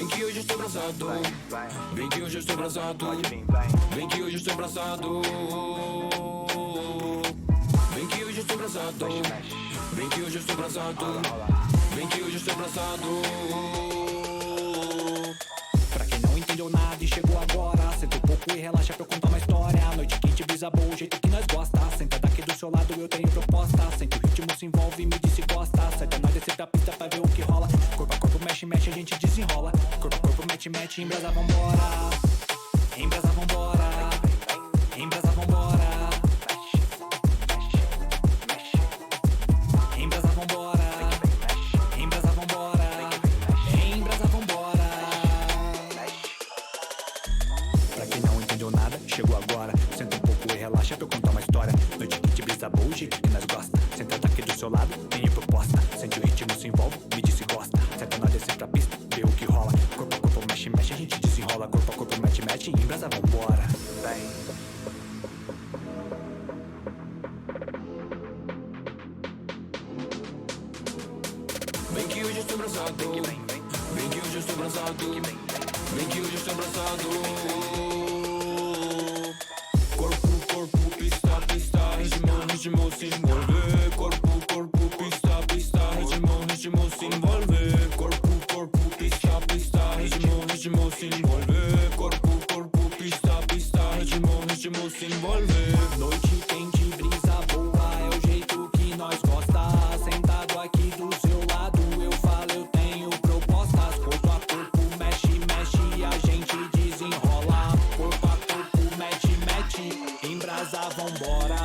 Vem que hoje estou abraçado. Vem que hoje estou abraçado. Vem que hoje estou abraçado. Vem que hoje estou abraçado. Vem que hoje estou abraçado. Vem que hoje estou abraçado. Pra quem não entendeu nada e chegou agora, senta um pouco e relaxa pra eu contar uma história. A noite quente brisa boa, o jeito que nós gosta. Senta daqui do seu lado, eu tenho proposta. Sente o ritmo, se envolve e me diz se gosta. Sai da nós, descer da pista pra ver o que rola. Corpo a corpo, mexe, mexe, a gente desenrola. Corpo a corpo, mete, mete, embrasa, vambora. Embrasa, vambora. Embrasa, vambora. Embrasa, vambora. Embrasa, vambora. Embrasa, vambora. Pra quem não entendeu nada, chegou agora. Senta um pouco e relaxa pra eu contar uma história. Noite quente, brisa boa, o jeito que nós gosta. Senta daqui do seu lado, tenho proposta. Sente o ritmo, se envolve, me diz se gosta. Senta nós, descer pra pista, vê o que rola. Corpo a corpo, mexe, mexe, a gente desenrola. Corpo a corpo, mete, mete, embrasa, vambora. Vem que hoje estou abraçado. Vem que hoje estou abraçado. Vem que hoje estou abraçado. Corpo, corpo, pista, pista. Ritmo, ritmo, se envolve. Corpo, corpo, pista, pista. Ritmo, ritmo, se envolve. Corpo, corpo, pista, pista. Ritmo, ritmo, se envolve. Corpo, corpo, pista, pista. Ritmo, ritmo, se envolve. Noite quente, brisa boa, é o jeito que nós gosta. Sentado aqui do seu lado, eu falo, eu tenho propostas. Corpo a corpo, mexe, mexe, a gente desenrola. Corpo a corpo, mete, mete, embrasa, vambora.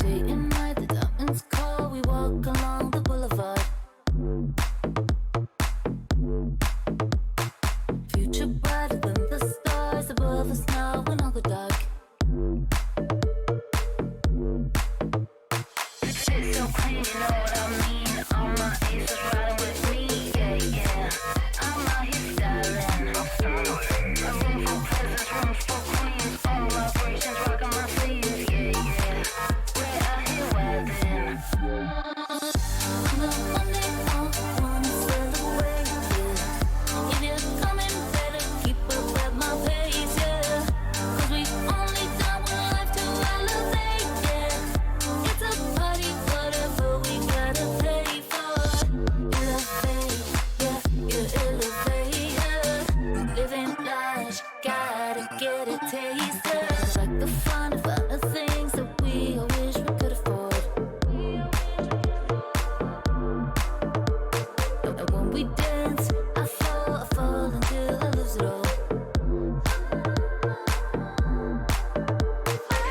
Late at night, the diamonds call. We walk along the boulevard. Future brighter than the stars above us now in all the dark. It's so clean, you know what I mean. All my aces riding with me, yeah, yeah. I'm out here styling. A room for presidents, rooms for queens. All operations rocking my sleeves, yeah, yeah. We're out here webbing. I'm the one they all wanna celebrate, yeah. If you're coming, better keep up at my pace, yeah. 'Cause we only got one life to elevate, yeah. It's a party, whatever we gotta pay for. Elevate, yeah, you elevate, yeah. Living large, gotta get a taste, yeah. Like the fun of other things that we all wish we could afford. And when we dance, I fall until I lose it all.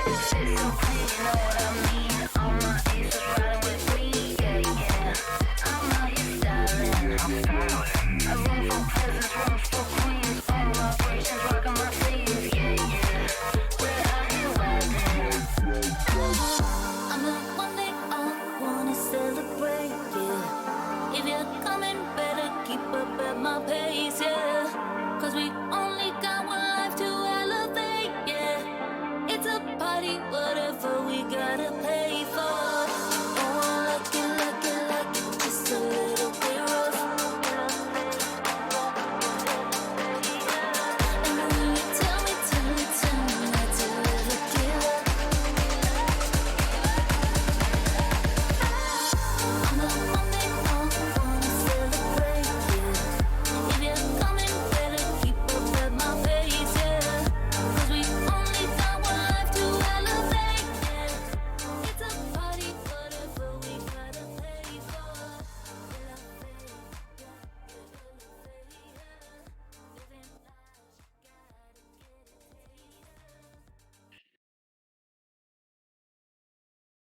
It's so clean, you know what I mean. All my aces riding with me, yeah, yeah. I'm out here styling. A room for presidents, rooms for queens. All operations rocking my sleeves, yeah, yeah. We're out here webbing. I'm the one they all wanna celebrate, yeah. If you're coming, better keep up at my pace, yeah. 'Cause we only got one life to elevate, yeah. It's a party, whatever we gotta pay for. Oh, lucky, lucky, lucky, just a little bit rough. And when you tell me not to ever give up. I'm the one they all wanna celebrate, yeah. If you're coming, better keep up at my pace, yeah. 'Cause we only got one life to elevate, yeah. It's a party, whatever we gotta pay for. Elevate, yeah, elevate, yeah. Living large, gotta get a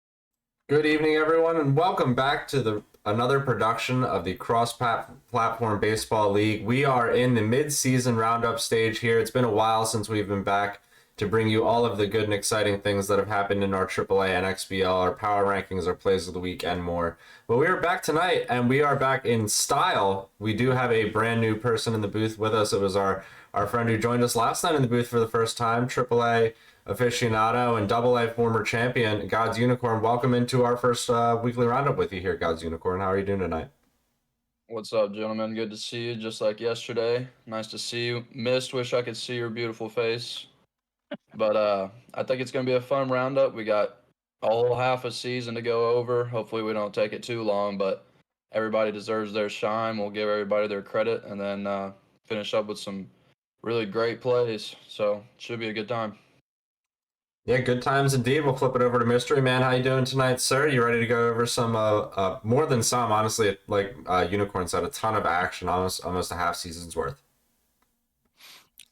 taste. Good evening, everyone, and welcome back to the another production of the Cross-Platform Baseball League. We are in the mid-season roundup stage here. It's been a while since we've been back to bring you all of the good and exciting things that have happened in our AAA and XBL, our power rankings, our plays of the week, and more. But we are back tonight, and we are back in style. We do have a brand new person in the booth with us. It was our friend who joined us last night in the booth for the first time, AAA aficionado and AA former champion, God's Unicorn. Welcome into our first weekly roundup with you here, God's Unicorn. How are you doing tonight? What's up, gentlemen? Good to see you, just like yesterday. Nice to see you. Missed, wish I could see your beautiful face. But I think it's going to be a fun roundup. We got a whole half a season to go over. Hopefully we don't take it too long, but everybody deserves their shine. We'll give everybody their credit and then finish up with some really great plays. So it should be a good time. Yeah, good times indeed. We'll flip it over to Mystery Man. How you doing tonight, sir? You ready to go over some, more than some, honestly, like Unicorn said, a ton of action, almost a half season's worth.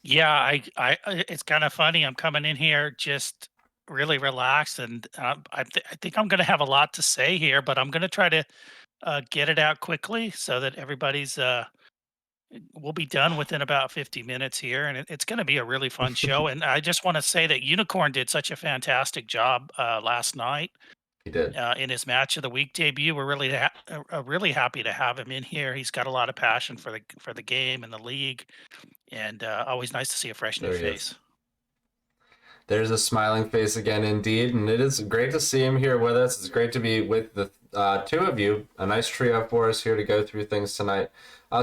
Yeah, I it's kind of funny. I'm coming in here just really relaxed, and I think I'm going to have a lot to say here, but I'm going to try to get it out quickly so that everybody's we'll be done within about 50 minutes here, and it's going to be a really fun show. And I just want to say that Unicorn did such a fantastic job last night. He did. In his match of the week debut. We're really happy to have him in here. He's got a lot of passion for the game and the league, and always nice to see a fresh new face. There's a smiling face again, indeed, and it is great to see him here with us. It's great to be with the two of you. A nice trio for us here to go through things tonight.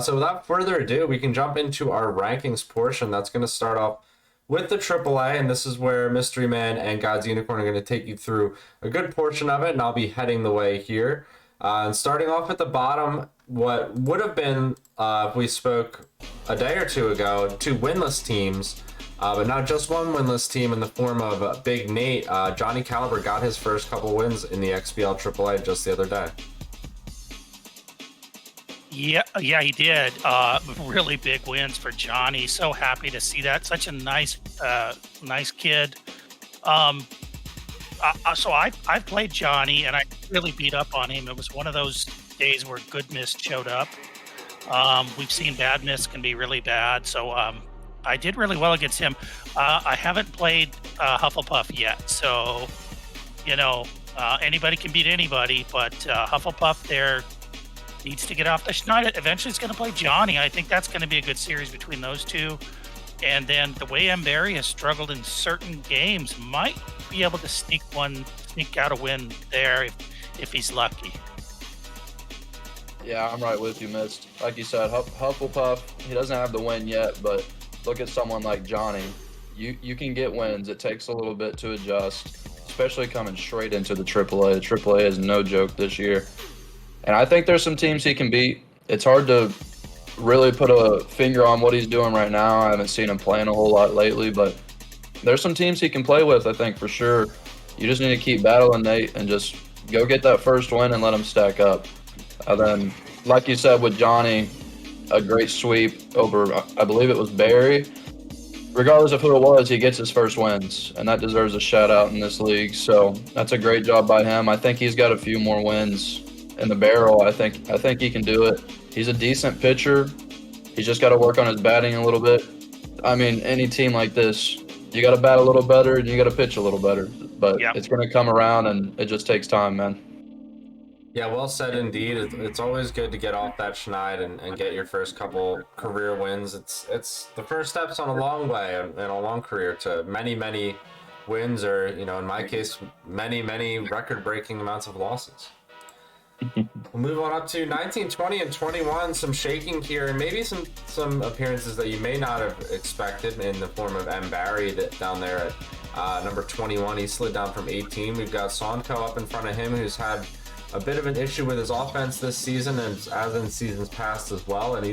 So without further ado, we can jump into our rankings portion. That's going to start off with the AAA, and this is where Mystery Man and God's Unicorn are going to take you through a good portion of it, and I'll be heading the way here. And starting off at the bottom, what would have been, if we spoke a day or two ago, two winless teams, but not just one winless team in the form of Big Nate. Johnny Caliber got his first couple wins in the XBL AAA just the other day. Yeah, he did. Really big wins for Johnny. So happy to see that. Such a nice kid. So I played Johnny, and I really beat up on him. It was one of those days where good mist showed up. We've seen bad mist can be really bad, so I did really well against him. I haven't played Hufflepuff yet, so anybody can beat anybody, but Hufflepuff there needs to get off the schneid. Eventually it's going to play Johnny. I think that's going to be a good series between those two. And then the way M. Barry has struggled in certain games, might be able to sneak out a win there if he's lucky. Yeah, I'm right with you, Mist. Like you said, Hufflepuff, he doesn't have the win yet, but look at someone like Johnny. You can get wins. It takes a little bit to adjust, especially coming straight into the AAA. The AAA is no joke this year. And I think there's some teams he can beat. It's hard to really put a finger on what he's doing right now. I haven't seen him playing a whole lot lately, but there's some teams he can play with, I think, for sure. You just need to keep battling, Nate, and just go get that first win and let him stack up. And then, like you said with Johnny, a great sweep over, I believe it was Barry. Regardless of who it was, he gets his first wins, and that deserves a shout-out in this league. So that's a great job by him. I think he's got a few more wins in the barrel. I think he can do it. He's a decent pitcher. He's just got to work on his batting a little bit. I mean, any team like this, you got to bat a little better and you got to pitch a little better. But It's going to come around, and it just takes time, man. Yeah, well said indeed. It's always good to get off that schneid and get your first couple career wins. It's the first steps on a long way and a long career to many, many wins, or, in my case, many, many record-breaking amounts of losses. We'll move on up to 19, 20, and 21. Some shaking here, and maybe some appearances that you may not have expected in the form of M. Barry down there at number 21. He slid down from 18. We've got Sonko up in front of him, who's had a bit of an issue with his offense this season, and as in seasons past as well. And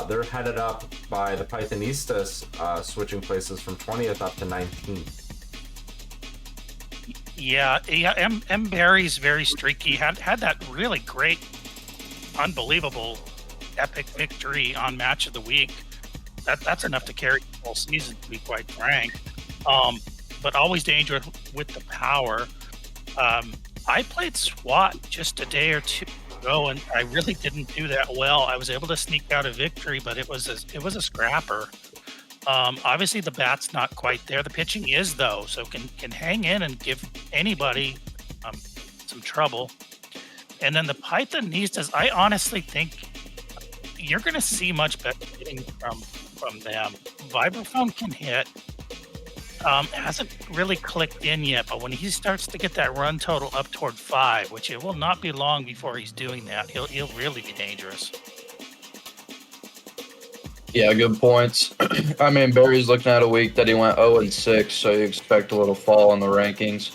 they're headed up by the Pythonistas, switching places from 20th up to 19th. Yeah. M. Barry's very streaky. Had that really great, unbelievable, epic victory on Match of the Week. That's enough to carry the whole season, to be quite frank. But always dangerous with the power. I played SWAT just a day or two go, and I really didn't do that well. I was able to sneak out a victory, but it was a scrapper. Obviously, the bat's not quite there. The pitching is though, so can hang in and give anybody some trouble. And then the Pythonistas, I honestly think you're going to see much better hitting from them. Vibraphone can hit. Hasn't really clicked in yet, but when he starts to get that run total up toward 5, which it will not be long before he's doing that, he'll really be dangerous. Yeah, good points. I mean, Barry's looking at a week that he went 0-6, so you expect a little fall in the rankings.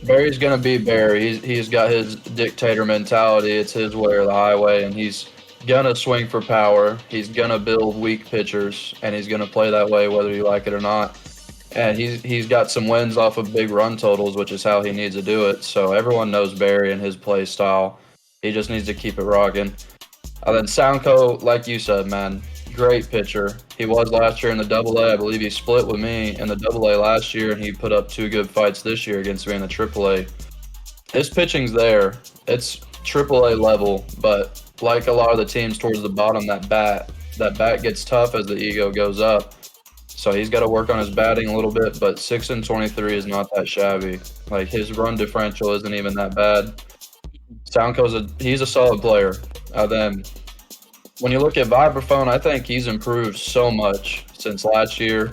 Barry's going to be Barry. He's got his dictator mentality. It's his way or the highway, and he's going to swing for power. He's going to build weak pitchers, and he's going to play that way whether you like it or not. And he's got some wins off of big run totals, which is how he needs to do it. So everyone knows Barry and his play style. He just needs to keep it rocking. And then Soundco, like you said, man, great pitcher. He was last year in the AA. I believe he split with me in the AA last year, and he put up 2 good fights this year against me in the AAA. His pitching's there. It's AAA level, but like a lot of the teams towards the bottom, that bat gets tough as the ego goes up. So he's got to work on his batting a little bit, but 6-23 is not that shabby. Like, his run differential isn't even that bad. Soundco's he's a solid player. Then when you look at Vibraphone, I think he's improved so much since last year.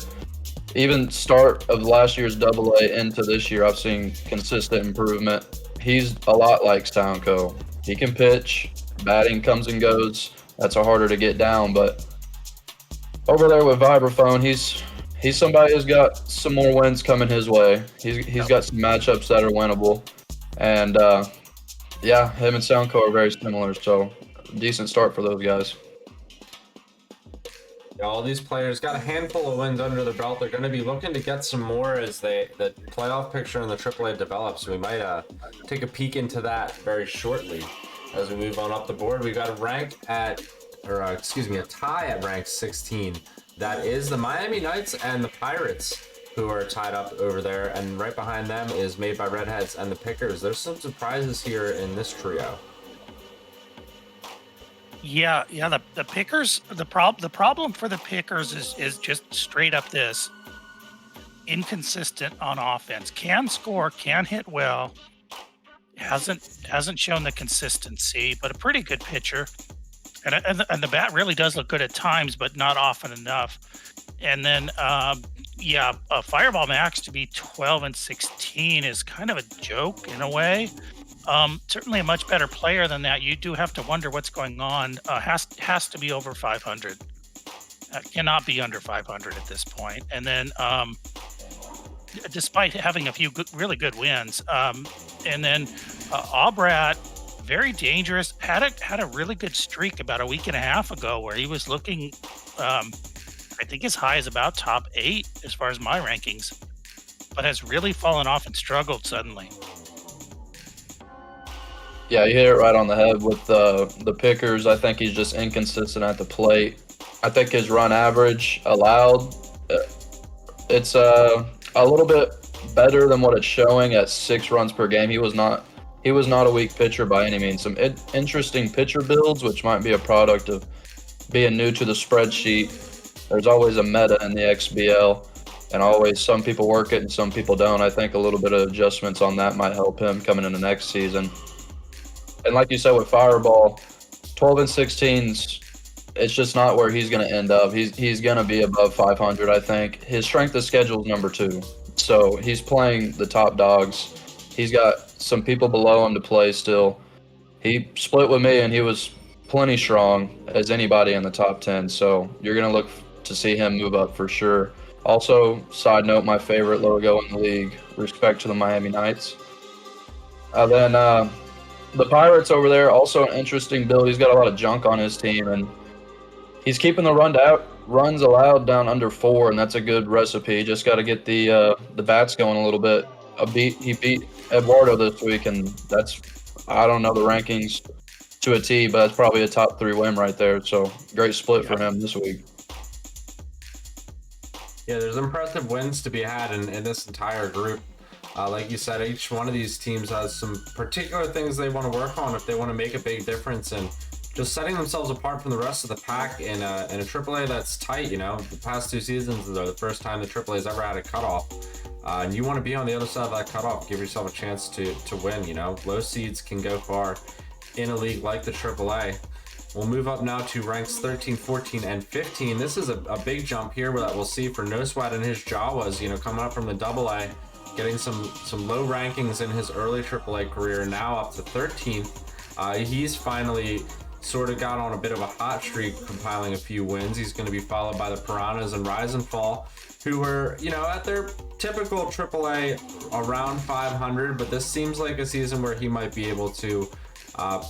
Even start of last year's AA into this year, I've seen consistent improvement. He's a lot like Soundco. He can pitch, batting comes and goes. That's harder to get down, but over there with Vibraphone, he's somebody who's got some more wins coming his way. He's got some matchups that are winnable, and yeah, him and Soundco are very similar. So decent start for those guys. Yeah, all these players got a handful of wins under the belt. They're going to be looking to get some more as the playoff picture in the AAA develops. We might take a peek into that very shortly as we move on up the board. We got a tie at rank 16. That is the Miami Knights and the Pirates, who are tied up over there, and right behind them is Made by Redheads and the Pickers. There's some surprises here in this trio. Yeah. The Pickers. The problem for the Pickers is just straight up this: inconsistent on offense. Can score, can hit well. Hasn't shown the consistency, but a pretty good pitcher. And the bat really does look good at times, but not often enough. And then, Fireball Max to be 12-16 is kind of a joke in a way. Certainly a much better player than that. You do have to wonder what's going on. Has to be over 500. Cannot be under 500 at this point. And then, despite having a few really good wins, and then Obrat, very dangerous. Had a really good streak about a week and a half ago where he was looking, I think as high as about top 8 as far as my rankings, but has really fallen off and struggled suddenly. Yeah, you hit it right on the head with the Pickers. I think he's just inconsistent at the plate. I think his run average allowed, it's a little bit better than what it's showing at 6 runs per game. He was not a weak pitcher by any means. Some interesting pitcher builds, which might be a product of being new to the spreadsheet. There's always a meta in the XBL, and always some people work it and some people don't. I think a little bit of adjustments on that might help him coming into next season. And like you said with Fireball, 12-16s, it's just not where he's going to end up. He's going to be above 500, I think. His strength of schedule is number 2. So he's playing the top dogs. He's got some people below him to play still. He split with me, and he was plenty strong as anybody in the top 10. So you're going to look to see him move up for sure. Also, side note, my favorite logo in the league, respect to the Miami Knights. Then the Pirates over there, also an interesting build. He's got a lot of junk on his team, and he's keeping the runs allowed down under 4, and that's a good recipe. Just got to get the bats going a little bit. He beat Eduardo this week, and that's, I don't know the rankings to a T, but that's probably a top 3 win right there. So great split for him this week. Yeah, there's impressive wins to be had in this entire group. Like you said, each one of these teams has some particular things they want to work on if they want to make a big difference, and just setting themselves apart from the rest of the pack in a AAA that's tight. You know, the past 2 seasons are the first time the AAA's ever had a cutoff, and you want to be on the other side of that cutoff. Give yourself a chance to win. You know, low seeds can go far in a league like the AAA. We'll move up now to ranks 13, 14, and 15. This is a big jump here that we'll see for No Sweat and his Jawas. You know, coming up from the AA, getting some low rankings in his early AAA career, now up to 13th. He's finally sort of got on a bit of a hot streak, compiling a few wins. He's going to be followed by the Piranhas and Rise and Fall, who were, you know, at their typical AAA around 500, but this seems like a season where he might be able to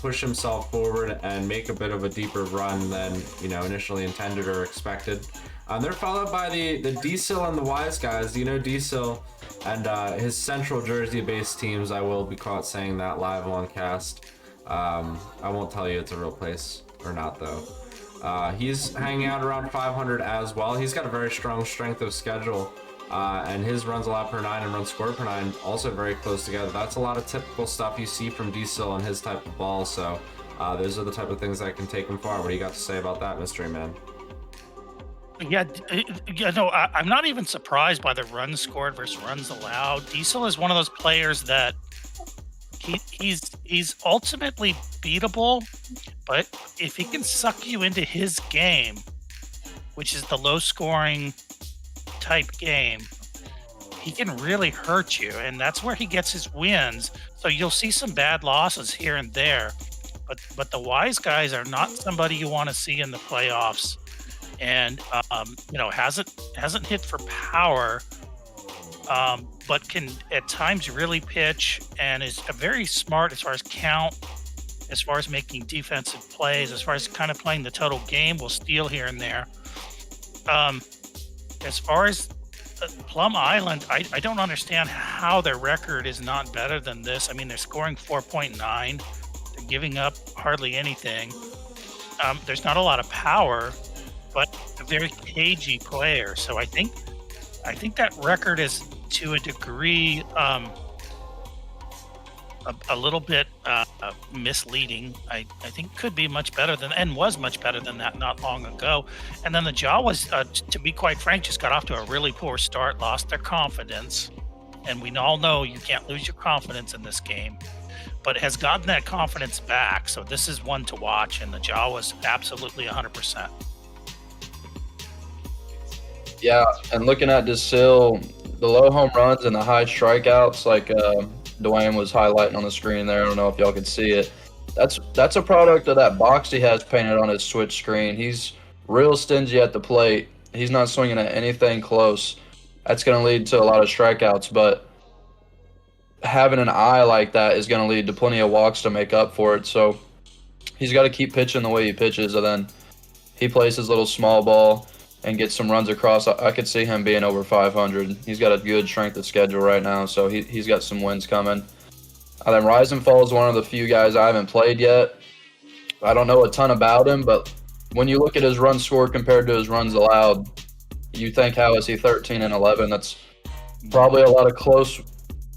push himself forward and make a bit of a deeper run than, you know, initially intended or expected. They're followed by the Diesel and the Wise Guys. You know, Diesel and his Central Jersey-based teams. I will be caught saying that live on cast. I won't tell you it's a real place or not, though. He's hanging out around 500 as well. He's got a very strong strength of schedule, and his runs allowed per 9 and runs scored per 9 also very close together. That's a lot of typical stuff you see from Diesel and his type of ball, so those are the type of things that can take him far. What do you got to say about that, Mystery Man? Yeah, no, I'm not even surprised by the runs scored versus runs allowed. Diesel is one of those players that he's ultimately beatable, but if he can suck you into his game, which is the low scoring type game, he can really hurt you, and that's where he gets his wins. So you'll see some bad losses here and there, but the Wise Guys are not somebody you want to see in the playoffs, and you know, hasn't hit for power, but can at times really pitch, and is very smart as far as count, as far as making defensive plays, as far as kind of playing the total game. Will steal here and there. As far as Plum Island, I don't understand how their record is not better than this. I mean, they're scoring 4.9. They're giving up hardly anything. There's not a lot of power, but a very cagey player. So I think that record is, to a degree, a little bit misleading. I think could be much better than, and was much better than that not long ago. And then the Jawas, to be quite frank, just got off to a really poor start, lost their confidence. And we all know you can't lose your confidence in this game, but has gotten that confidence back. So this is one to watch, and the Jawas absolutely 100%. Yeah, and looking at Desil, the low home runs and the high strikeouts, like Dwayne was highlighting on the screen there. I don't know if y'all could see it. That's a product of that box he has painted on his switch screen. He's real stingy at the plate. He's not swinging at anything close. That's going to lead to a lot of strikeouts, but having an eye like that is going to lead to plenty of walks to make up for it. So he's got to keep pitching the way he pitches, and then he plays his little small ball and get some runs across. I could see him being over 500. He's got a good strength of schedule right now, so he's got some wins coming. Then Rise and Fall is one of the few guys I haven't played yet. I don't know a ton about him, but when you look at his runs scored compared to his runs allowed, you think, how is he 13 and 11? That's probably a lot of close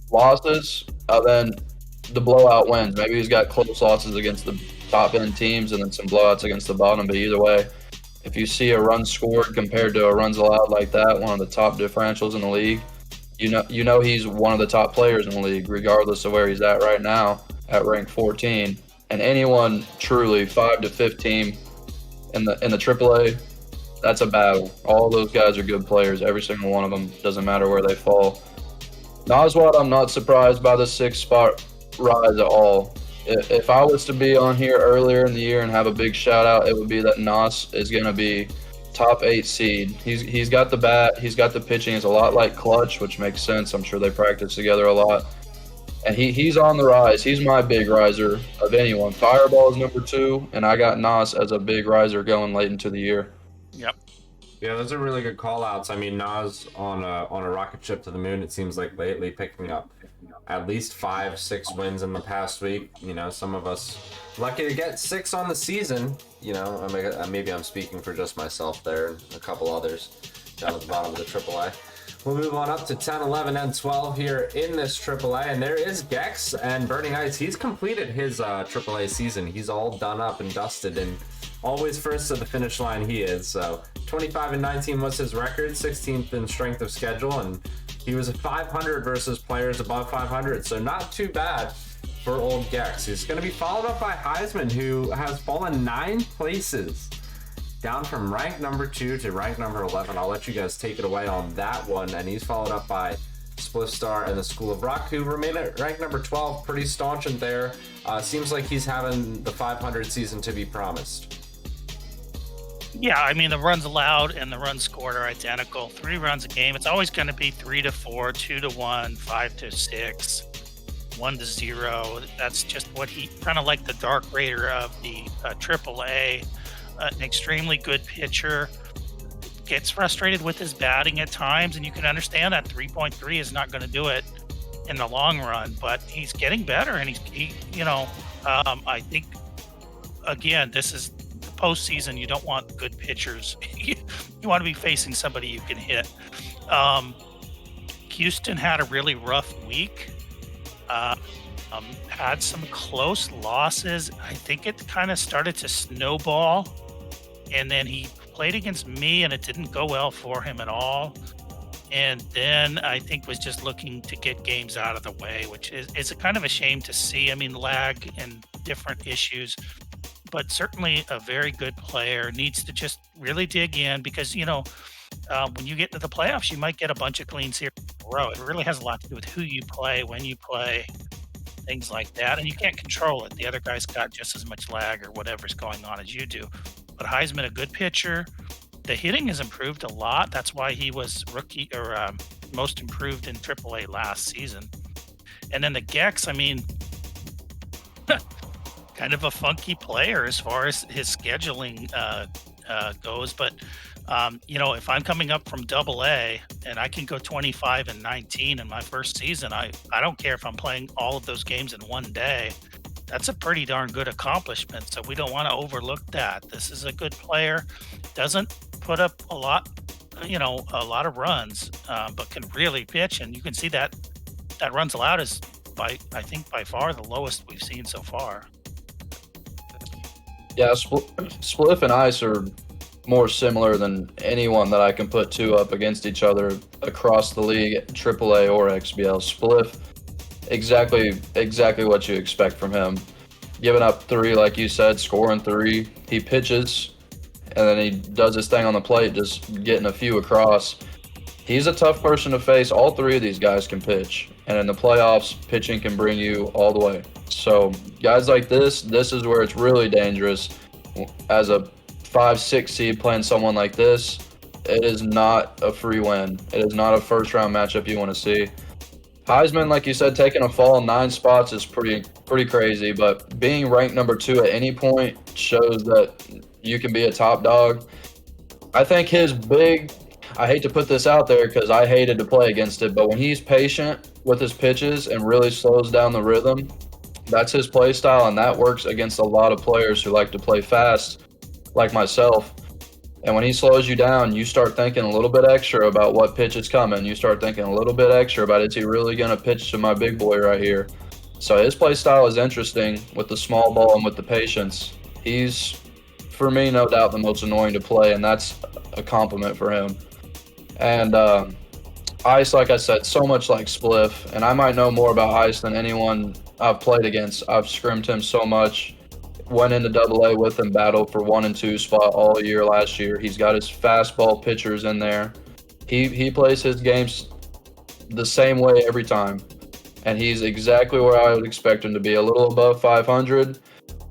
losses. Then the blowout wins. Maybe he's got close losses against the top end teams and then some blowouts against the bottom, but either way, if you see a run scored compared to a runs allowed like that, one of the top differentials in the league, you know he's one of the top players in the league, regardless of where he's at right now at rank 14. And anyone truly 5 to 15 in the AAA, that's a battle. All those guys are good players. Every single one of them. Doesn't matter where they fall. Noswat, I'm not surprised by the 6th spot rise at all. If I was to be on here earlier in the year and have a big shout out, it would be that Nos is going to be top 8 seed. He's got the bat, he's got the pitching. It's a lot like Clutch, which makes sense. I'm sure they practice together a lot. And he's on the rise. He's my big riser of anyone. Fireball is number 2, and I got Nos as a big riser going late into the year. Yep. Yeah, those are really good call outs. I mean, Nas on a rocket ship to the moon, it seems like lately, picking up at least 5-6 wins in the past week. You know, some of us lucky to get 6 on the season. You know, I mean, maybe I'm speaking for just myself there and a couple others down at the bottom of the AAA. We'll move on up to 10, 11, and 12 here in this AAA, and there is Gex and Burning Ice. He's completed his AAA season. He's all done up and dusted, and always first to the finish line he is. So 25 and 19 was his record, 16th in strength of schedule, and he was at 500 versus players above 500, so not too bad for old Gex. He's going to be followed up by Heisman, who has fallen 9 places, down from rank number 2 to rank number 11. I'll let you guys take it away on that one. And he's followed up by Spliff Star and the School of Rock, who remain at rank number 12, pretty staunch in there. Seems like he's having the 500 season to be promised. Yeah, I mean, the runs allowed and the runs scored are identical. 3 runs a game. It's always going to be 3 to 4, 2 to 1, 5 to 6, 1 to 0. That's just what he kind of like the Dark Raider of the AAA. An extremely good pitcher. Gets frustrated with his batting at times, and you can understand that 3.3 is not going to do it in the long run. But he's getting better, and I think again, this is postseason. You don't want good pitchers. You want to be facing somebody you can hit. Houston had a really rough week. Had some close losses. I think it kind of started to snowball, and then he played against me, and it didn't go well for him at all. And then I think was just looking to get games out of the way, which is a kind of a shame to see. I mean, lag and different issues, but certainly a very good player. Needs to just really dig in, because when you get into the playoffs, you might get a bunch of clean series in a row. It really has a lot to do with who you play, when you play, things like that, and you can't control it. The other guy's got just as much lag or whatever's going on as you do. But Heisman, a good pitcher. The hitting has improved a lot. That's why he was rookie or most improved in AAA last season. And then the Gex, I mean, kind of a funky player as far as his scheduling goes. But, if I'm coming up from AA and I can go 25 and 19 in my first season, I don't care if I'm playing all of those games in one day. That's a pretty darn good accomplishment. So we don't want to overlook that. This is a good player. Doesn't put up a lot of runs, but can really pitch. And you can see that runs allowed is by far the lowest we've seen so far. Yeah, Spliff and Ice are more similar than anyone that I can put 2 up against each other across the league, AAA or XBL. Spliff, exactly what you expect from him. Giving up 3, like you said, scoring 3. He pitches, and then he does his thing on the plate, just getting a few across. He's a tough person to face. All 3 of these guys can pitch, and in the playoffs, pitching can bring you all the way. So guys like this is where it's really dangerous. As a 5-6 seed playing someone like this, it is not a free win. It is not a first-round matchup you want to see. Heisman, like you said, taking a fall 9 spots is pretty crazy, but being ranked number 2 at any point shows that you can be a top dog. I think I hate to put this out there because I hated to play against it, but when he's patient with his pitches and really slows down the rhythm, that's his play style, and that works against a lot of players who like to play fast, like myself. And when he slows you down, you start thinking a little bit extra about what pitch is coming. You start thinking a little bit extra about, is he really going to pitch to my big boy right here? So his play style is interesting with the small ball and with the patience. He's, for me, no doubt the most annoying to play, and that's a compliment for him. And Ice, like I said, so much like Spliff, and I might know more about Ice than anyone I've played against. I've scrimmed him so much. Went into AA with him, battled for 1 and 2 spot all year last year. He's got his fastball pitchers in there. He plays his games the same way every time, and he's exactly where I would expect him to be, a little above 500,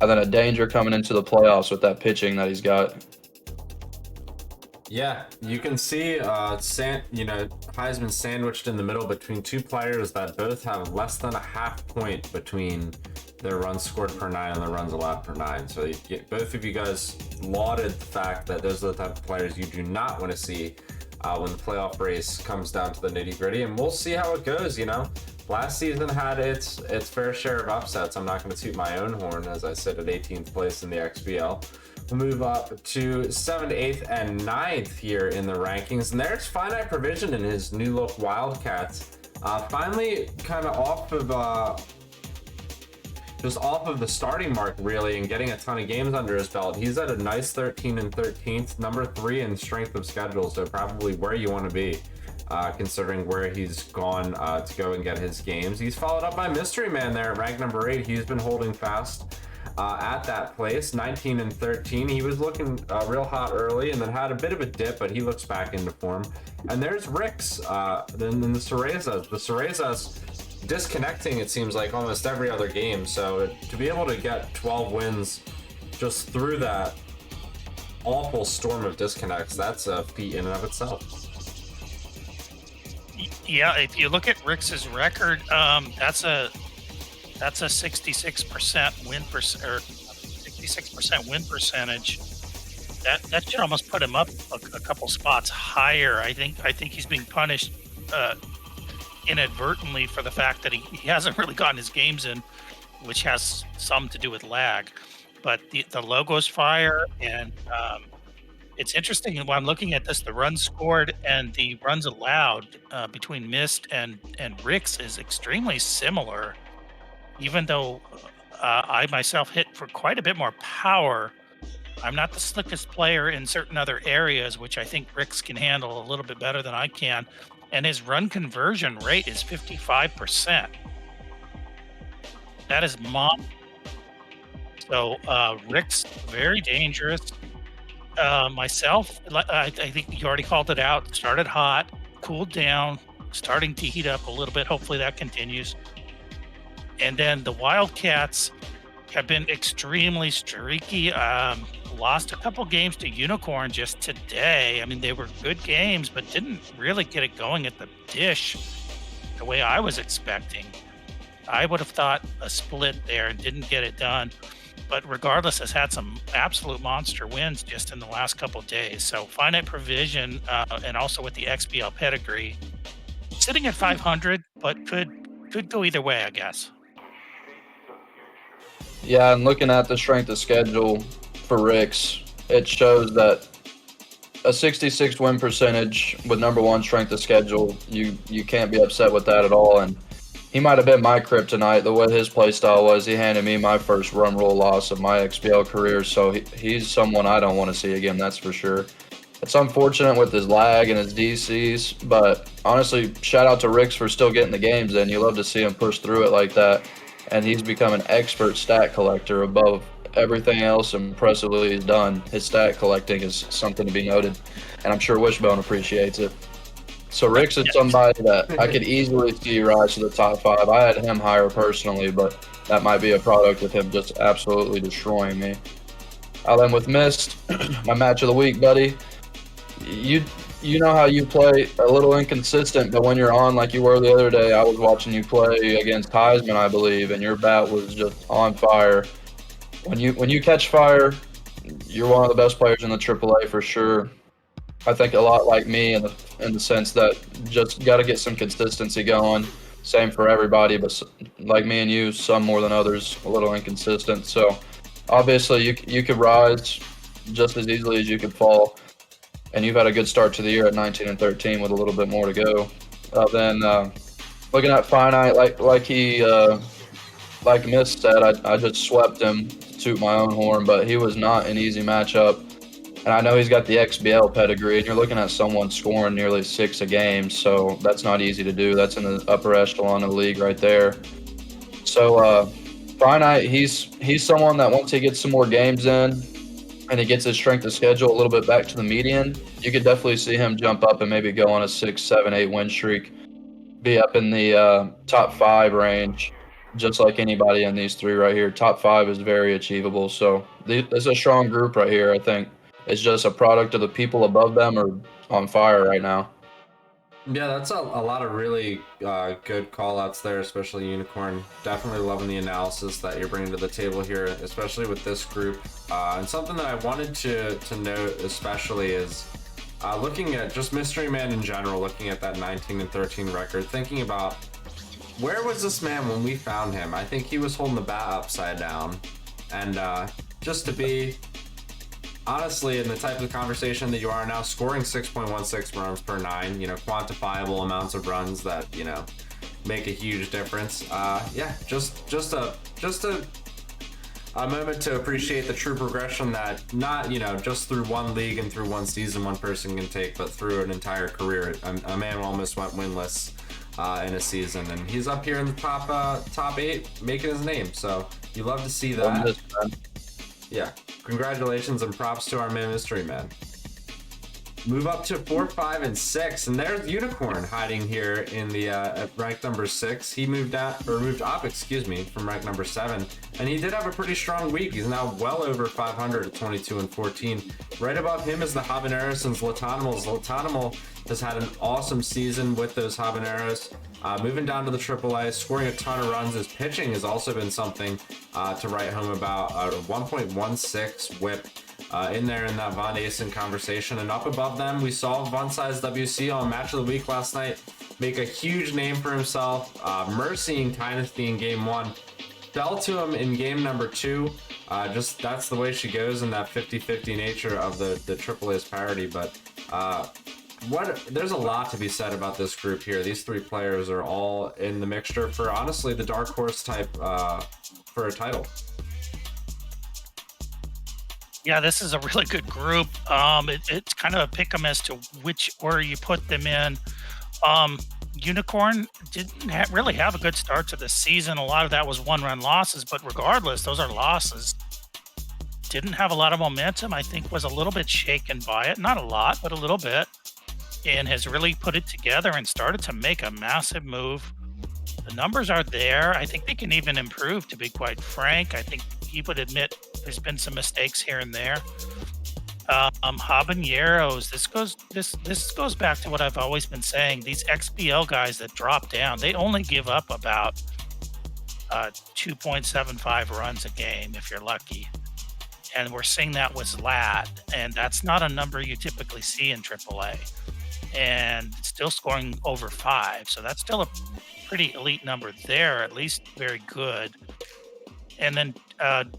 and then a danger coming into the playoffs with that pitching that he's got. Yeah, you can see Heisman sandwiched in the middle between 2 players that both have less than a half point between their runs scored per 9 and their runs allowed per 9. So both of you guys lauded the fact that those are the type of players you do not want to see when the playoff race comes down to the nitty gritty. And we'll see how it goes. Last season had its fair share of upsets. I'm not going to toot my own horn as I sit at 18th place in the XBL. move up to 7th, 8th, and 9th here in the rankings. And there's Finite Provision in his new look Wildcats. Finally kind of off of just off of the starting mark really, and getting a ton of games under his belt. He's at a nice 13 and 13th, number 3 in strength of schedule, so probably where you want to be, considering where he's gone to go and get his games. He's followed up by Mystery Man there at rank number 8. He's been holding fast at that place, 19 and 13. He was looking real hot early and then had a bit of a dip, but he looks back into form. And there's Ricks, then the Cerezas. The Cerezas disconnecting, it seems like, almost every other game. So to be able to get 12 wins just through that awful storm of disconnects, that's a feat in and of itself. Yeah, if you look at Ricks's record, that's a 66% win percent, or 66% win percentage. That should almost put him up a couple spots higher. I think he's being punished inadvertently for the fact that he hasn't really gotten his games in, which has some to do with lag. But the logo's fire, and it's interesting when I'm looking at this, the runs scored and the runs allowed between Mist and Ricks is extremely similar, even though I myself hit for quite a bit more power. I'm not the slickest player in certain other areas, which I think Ricks can handle a little bit better than I can. And his run conversion rate is 55%. That is mom. So Rick's very dangerous. Myself, I think you already called it out. Started hot, cooled down, starting to heat up a little bit. Hopefully that continues. And then the Wildcats have been extremely streaky. Lost a couple games to Unicorn just today. I mean, they were good games, but didn't really get it going at the dish the way I was expecting. I would have thought a split there and didn't get it done. But regardless, has had some absolute monster wins just in the last couple of days. So Finite Provision, and also with the XBL pedigree, sitting at 500, but could go either way, I guess. Yeah, and looking at the strength of schedule for Ricks, it shows that a 66 win percentage with number 1 strength of schedule, you can't be upset with that at all. And he might have been my kryptonite. The way his play style was, he handed me my first run roll loss of my XBL career, so he's someone I don't want to see again, that's for sure. It's unfortunate with his lag and his DCs, but honestly, shout out to Ricks for still getting the games in. You love to see him push through it like that. And he's become an expert stat collector. Above everything else impressively he's done, his stat collecting is something to be noted, and I'm sure Wishbone appreciates it. So Ricks is somebody that I could easily see rise to the top 5. I had him higher personally, but that might be a product of him just absolutely destroying me. I'll end with Mist, my match of the week, buddy. You know how you play a little inconsistent, but when you're on like you were the other day, I was watching you play against Heisman, I believe, and your bat was just on fire. When you catch fire, you're one of the best players in the AAA for sure. I think a lot like me in the sense that just got to get some consistency going. Same for everybody, but like me and you, some more than others, a little inconsistent. So obviously you could rise just as easily as you could fall. And you've had a good start to the year at 19 and 13 with a little bit more to go. Then looking at Finite, like Mist said, I just swept him to toot my own horn, but he was not an easy matchup. And I know he's got the XBL pedigree, and you're looking at someone scoring nearly 6 a game, so that's not easy to do. That's in the upper echelon of the league right there. So Finite, he's someone that once he gets some more games in, and he gets his strength of schedule a little bit back to the median, you could definitely see him jump up and maybe go on a 6, 7, 8 win streak, be up in the top 5 range, just like anybody in these 3 right here. Top 5 is very achievable. So there's a strong group right here, I think. It's just a product of the people above them are on fire right now. Yeah, that's a lot of really good call-outs there, especially Unicorn. Definitely loving the analysis that you're bringing to the table here, especially with this group. And something that I wanted to note especially is looking at just Mystery Man in general, looking at that 19 and 13 record, thinking about where was this man when we found him? I think he was holding the bat upside down. And just to be honestly, in the type of conversation that you are now, scoring 6.16 runs per 9, quantifiable amounts of runs that, make a huge difference. Yeah, just a moment to appreciate the true progression that not, just through one league and through one season one person can take, but through an entire career. A man almost went winless in a season, and he's up here in the top 8 making his name. So you love to see that. Yeah, congratulations and props to our man mystery man. Move up to 4, 5, and 6, and there's Unicorn hiding here in the at rank number 6. He moved up, from rank number 7, and he did have a pretty strong week. He's now well over 500 at 22 and 14. Right above him is the Habaneros and Zlatanimals. Zlatanimal has had an awesome season with those Habaneros. Moving down to the AAA, scoring a ton of runs. His pitching has also been something to write home about. A 1.16 whip. In there in that Von Asen conversation. And up above them, we saw Von Size WC on Match of the Week last night make a huge name for himself, mercying Dynasty in game 1. Fell to him in game number 2. Just that's the way she goes in that 50-50 nature of the AAA's parity. But there's a lot to be said about this group here. These 3 players are all in the mixture for honestly the dark horse type for a title. Yeah, this is a really good group. It's kind of a pick 'em as to which order you put them in. Unicorn didn't really have a good start to the season. A lot of that was 1-run losses, but regardless, those are losses. Didn't have a lot of momentum. I think was a little bit shaken by it. Not a lot, but a little bit. And has really put it together and started to make a massive move. The numbers are there. I think they can even improve, to be quite frank. I think he would admit there's been some mistakes here and there. Habaneros, this goes back to what I've always been saying. These XBL guys that drop down, they only give up about 2.75 runs a game if you're lucky. And we're seeing that with Zlat, and that's not a number you typically see in AAA. And still scoring over 5, so that's still a pretty elite number there, at least very good. And then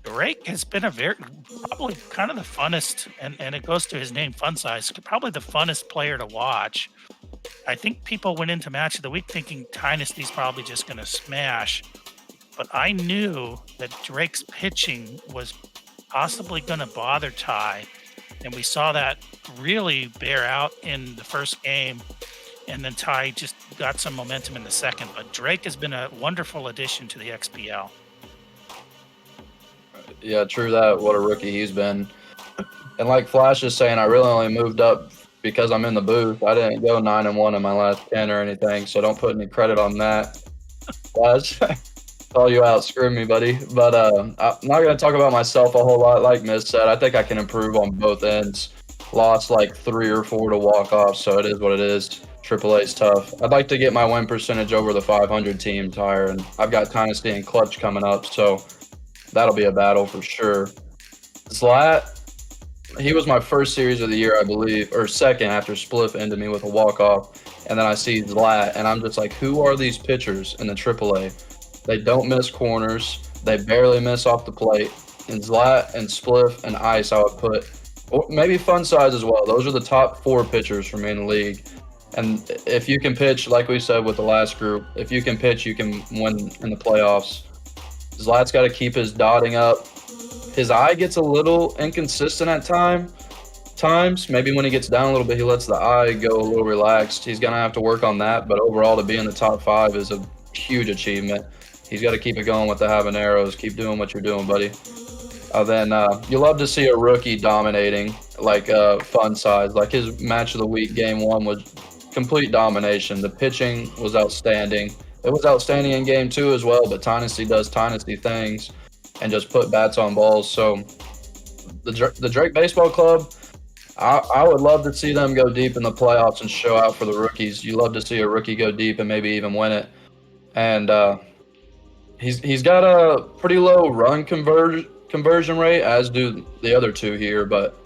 Drake has been probably kind of the funnest, and it goes to his name, Fun Size, probably the funnest player to watch. I think people went into Match of the Week thinking Dynasty's probably just going to smash, but I knew that Drake's pitching was possibly going to bother Ty, and we saw that really bear out in the first game. And then Ty just got some momentum in the second. But Drake has been a wonderful addition to the XBL. Yeah, true that. What a rookie he's been. And like Flash is saying, I really only moved up because I'm in the booth. I didn't go 9-1 in my last 10 or anything, so don't put any credit on that. Flash, call you out. Screw me, buddy. But I'm not going to talk about myself a whole lot. Like Miz said, I think I can improve on both ends. Lost like 3 or 4 to walk off, so it is what it is. AAA's tough. I'd like to get my win percentage over the 500 teams higher, and I've got Dynasty and Clutch coming up, so that'll be a battle for sure. Zlat, he was my first series of the year, I believe, or second after Spliff ended me with a walk-off, and then I see Zlat, and I'm just like, who are these pitchers in the AAA? They don't miss corners. They barely miss off the plate. And Zlat and Spliff and Ice, I would put, or maybe Fun Size as well. Those are the top 4 pitchers for me in the league. And if you can pitch, like we said with the last group, if you can pitch, you can win in the playoffs. Zlat's got to keep his dotting up. His eye gets a little inconsistent at times. Maybe when he gets down a little bit, he lets the eye go a little relaxed. He's going to have to work on that. But overall, to be in the top 5 is a huge achievement. He's got to keep it going with the Habaneros. Keep doing what you're doing, buddy. Then you love to see a rookie dominating, like Fun Size. Like his Match of the Week, game 1 was complete domination. The pitching was outstanding. It was outstanding in game 2 as well, but Dynasty does Dynasty things and just put bats on balls. So the Drake Baseball Club, I would love to see them go deep in the playoffs and show out for the rookies. You love to see a rookie go deep and maybe even win it. And he's got a pretty low run conversion rate, as do the other 2 here, but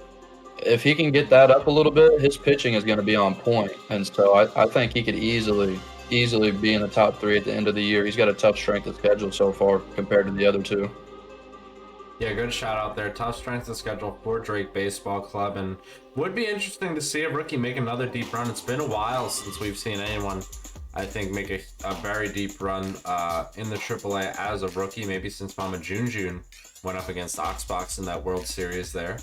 if he can get that up a little bit, his pitching is going to be on point. And so I think he could easily be in the top 3 at the end of the year. He's got a tough strength of schedule so far compared to the other 2. Yeah, good shout out there. Tough strength of schedule for Drake Baseball Club, and would be interesting to see a rookie make another deep run. It's been a while since we've seen anyone, I think, make a very deep run in the AAA as a rookie, maybe since Mama June went up against Oxbox in that World Series there.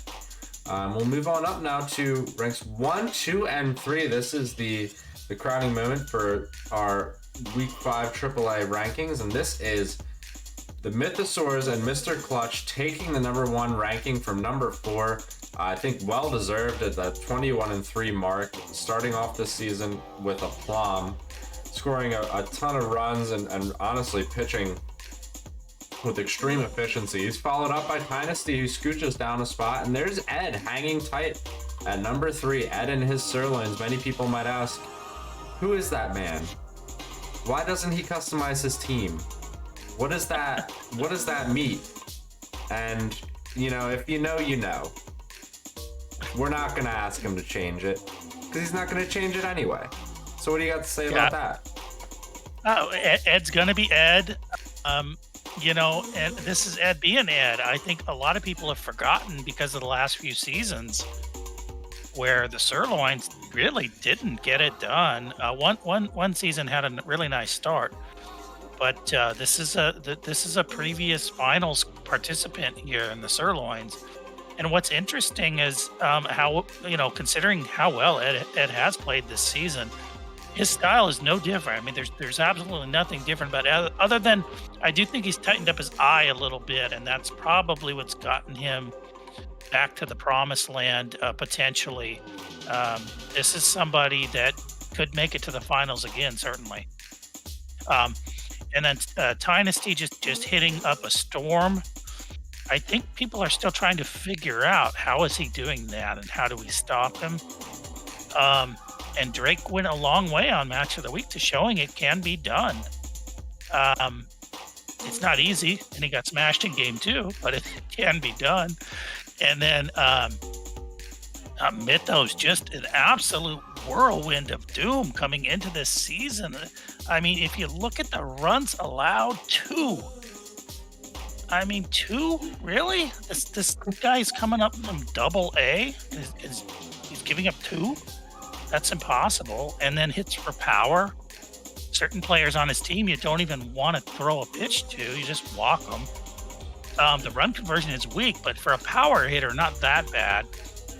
We'll move on up now to ranks 1, 2, and 3. This is the crowning moment for our Week 5 AAA rankings, and this is the Mythosaurs and Mr. Clutch taking the number 1 ranking from number 4. I think well deserved at the 21-3 mark, starting off this season with aplomb, scoring a ton of runs and honestly pitching with extreme efficiency. He's followed up by Dynasty, who scooches down a spot, and there's Ed hanging tight at number 3. Ed and his sirloins. Many people might ask, who is that man? Why doesn't he customize his team? What is that? What does that mean? And, you know, if you know, you know. We're not going to ask him to change it, because he's not going to change it anyway. So what do you got to say about that? Oh, Ed's going to be Ed. You know, and this is Ed being Ed. I think a lot of people have forgotten because of the last few seasons where the Sirloins really didn't get it done. One season had a really nice start. But this is a previous finals participant here in the Sirloins, and what's interesting is how, you know, considering how well Ed has played this season, his style is no different. I mean, there's absolutely nothing different about Ed, other than I do think he's tightened up his eye a little bit, and that's probably what's gotten him back to the promised land potentially. This is somebody that could make it to the finals again, certainly. And then Dynasty just hitting up a storm. I think people are still trying to figure out how is he doing that and how do we stop him. And Drake went a long way on Match of the Week to showing it can be done. It's not easy, and he got smashed in Game 2, but it can be done. And then Mythos, just an absolute whirlwind of doom coming into this season. I mean, if you look at the runs allowed, 2. I mean, 2? Really? This guy's coming up from double A? He's giving up 2? That's impossible. And then hits for power. Certain players on his team, you don't even want to throw a pitch to. You just walk them. The run conversion is weak, but for a power hitter, not that bad.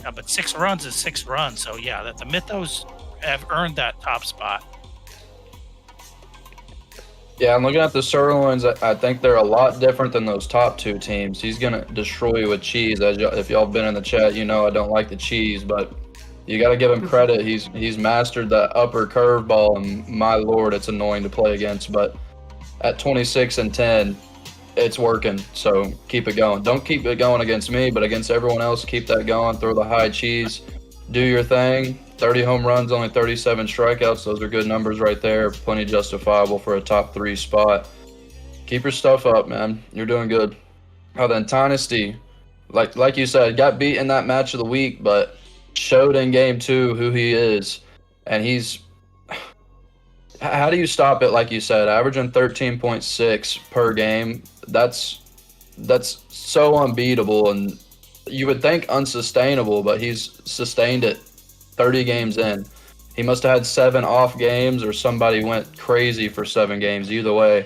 But 6 runs is 6 runs. So, yeah, the Mythos have earned that top spot. Yeah, I'm looking at the Sirloins. I think they're a lot different than those top 2 teams. He's going to destroy you with cheese. If y'all been in the chat, you know I don't like the cheese, but you got to give him credit. He's mastered that upper curveball, and my lord, it's annoying to play against. But at 26-10, it's working, so keep it going. Don't keep it going against me, but against everyone else, keep that going. Throw the high cheese. Do your thing. 30 home runs, only 37 strikeouts. Those are good numbers right there. Plenty justifiable for a top 3 spot. Keep your stuff up, man. You're doing good. Then Dynasty, like you said, got beat in that Match of the Week, but showed in Game 2 who he is. And he's... How do you stop it, like you said? Averaging 13.6 per game. That's so unbeatable, and you would think unsustainable, but he's sustained it 30 games in. He must have had 7 off games, or somebody went crazy for 7 games. Either way,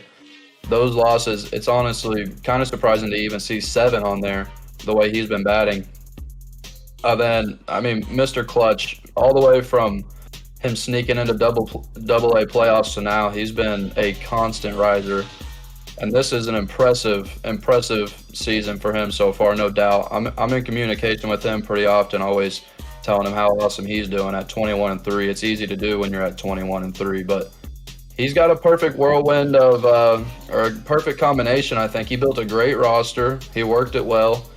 those losses, it's honestly kind of surprising to even see 7 on there, the way he's been batting. Then, I mean, Mr. Clutch, all the way from him sneaking into double A playoffs to now, he's been a constant riser. And this is an impressive season for him so far, no doubt. I'm in communication with him pretty often, always telling him how awesome he's doing at 21-3. It's easy to do when you're at 21-3, but he's got a perfect whirlwind of, or a perfect combination, I think. He built a great roster. He worked it well.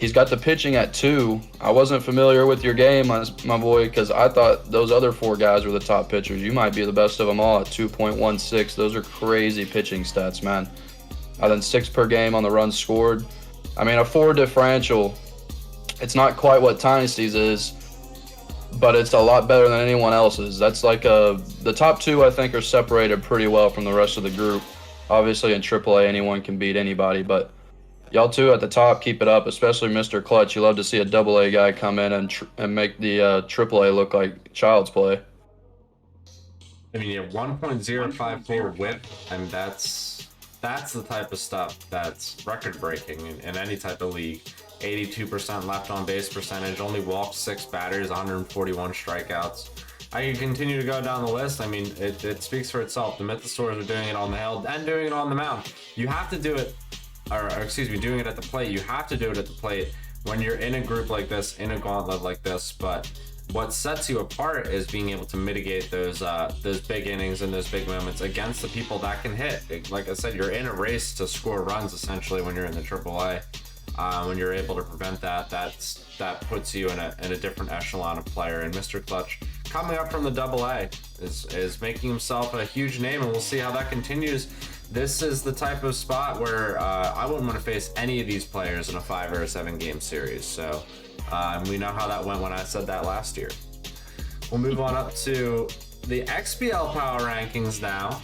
He's got the pitching at 2. I wasn't familiar with your game, my boy, because I thought those other 4 guys were the top pitchers. You might be the best of them all at 2.16. Those are crazy pitching stats, man. Then 6 per game on the runs scored. I mean, a 4 differential, it's not quite what Dynasty's is, but it's a lot better than anyone else's. That's like the top 2, I think, are separated pretty well from the rest of the group. Obviously, in AAA, anyone can beat anybody, but Y'all two at the top, keep it up, especially Mr. Clutch. You love to see a double A guy come in and make the triple A look like child's play. I mean, yeah, 1.054 whip. I mean, that's the type of stuff that's record breaking in any type of league. 82% left on base percentage, only walked 6 batters, 141 strikeouts. I can continue to go down the list. I mean, it speaks for itself. The Mythosaurs are doing it on the hill and doing it on the mound. You have to do it, or excuse me, doing it at the plate. You have to do it at the plate when you're in a group like this, in a gauntlet like this. But what sets you apart is being able to mitigate those big innings and those big moments against the people that can hit. Like I said, you're in a race to score runs essentially when you're in the AAA. When you're able to prevent that, that puts you in a different echelon of player. And Mr. Clutch, coming up from the AA, is making himself a huge name, and we'll see how that continues. This is the type of spot where I wouldn't want to face any of these players in a 5 or a 7 game series. So we know how that went when I said that last year. We'll move on up to the XBL power rankings now.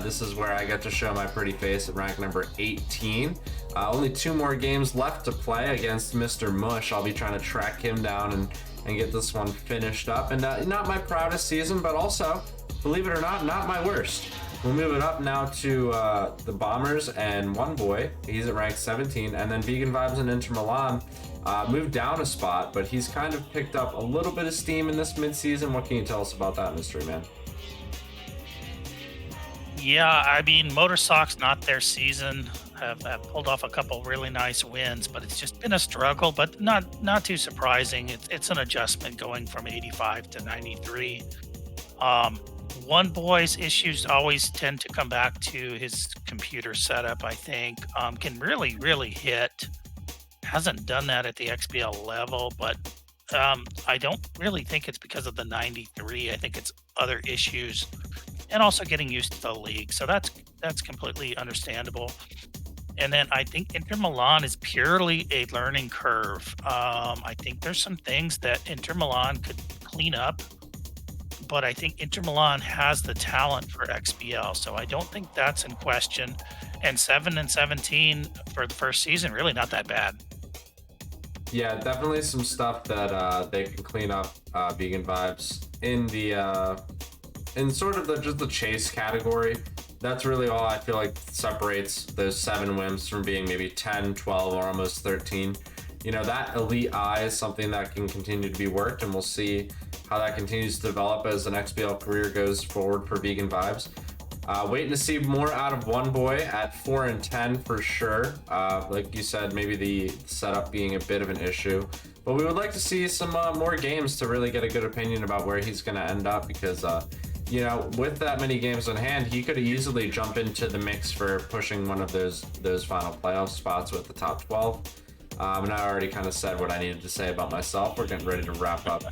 This is where I get to show my pretty face at rank number 18. Only 2 more games left to play against Mr. Mush. I'll be trying to track him down and get this one finished up. And not my proudest season, but also, believe it or not my worst. We'll move it up now to the Bombers and One Boy. He's at rank 17. And then Vegan Vibes and Inter Milan moved down a spot, but he's kind of picked up a little bit of steam in this midseason. What can you tell us about that, Mystery Man? Yeah, I mean, Motor Sox, not their season, have pulled off a couple really nice wins, but it's just been a struggle, but not too surprising. It's an adjustment going from 85 to 93. One Boy's issues always tend to come back to his computer setup, I think. Can really hit. Hasn't done that at the XBL level, but I don't really think it's because of the 93. I think it's other issues and also getting used to the league. So that's completely understandable. And then I think Inter Milan is purely a learning curve. I think there's some things that Inter Milan could clean up, but I think Inter Milan has the talent for XBL. So I don't think that's in question. And 7-17 for the first season, really not that bad. Yeah, definitely some stuff that they can clean up. Vegan Vibes in the in sort of just the chase category. That's really all I feel like separates those 7 wins from being maybe 10, 12, or almost 13. You know, that elite eye is something that can continue to be worked, and we'll see how that continues to develop as an XBL career goes forward for Vegan Vibes. Waiting to see more out of One Boy at 4-10 for sure. Like you said, maybe the setup being a bit of an issue, but we would like to see some more games to really get a good opinion about where he's going to end up, because you know, with that many games in hand, he could easily jump into the mix for pushing one of those final playoff spots with the top 12. And I already kind of said what I needed to say about myself. We're getting ready to wrap up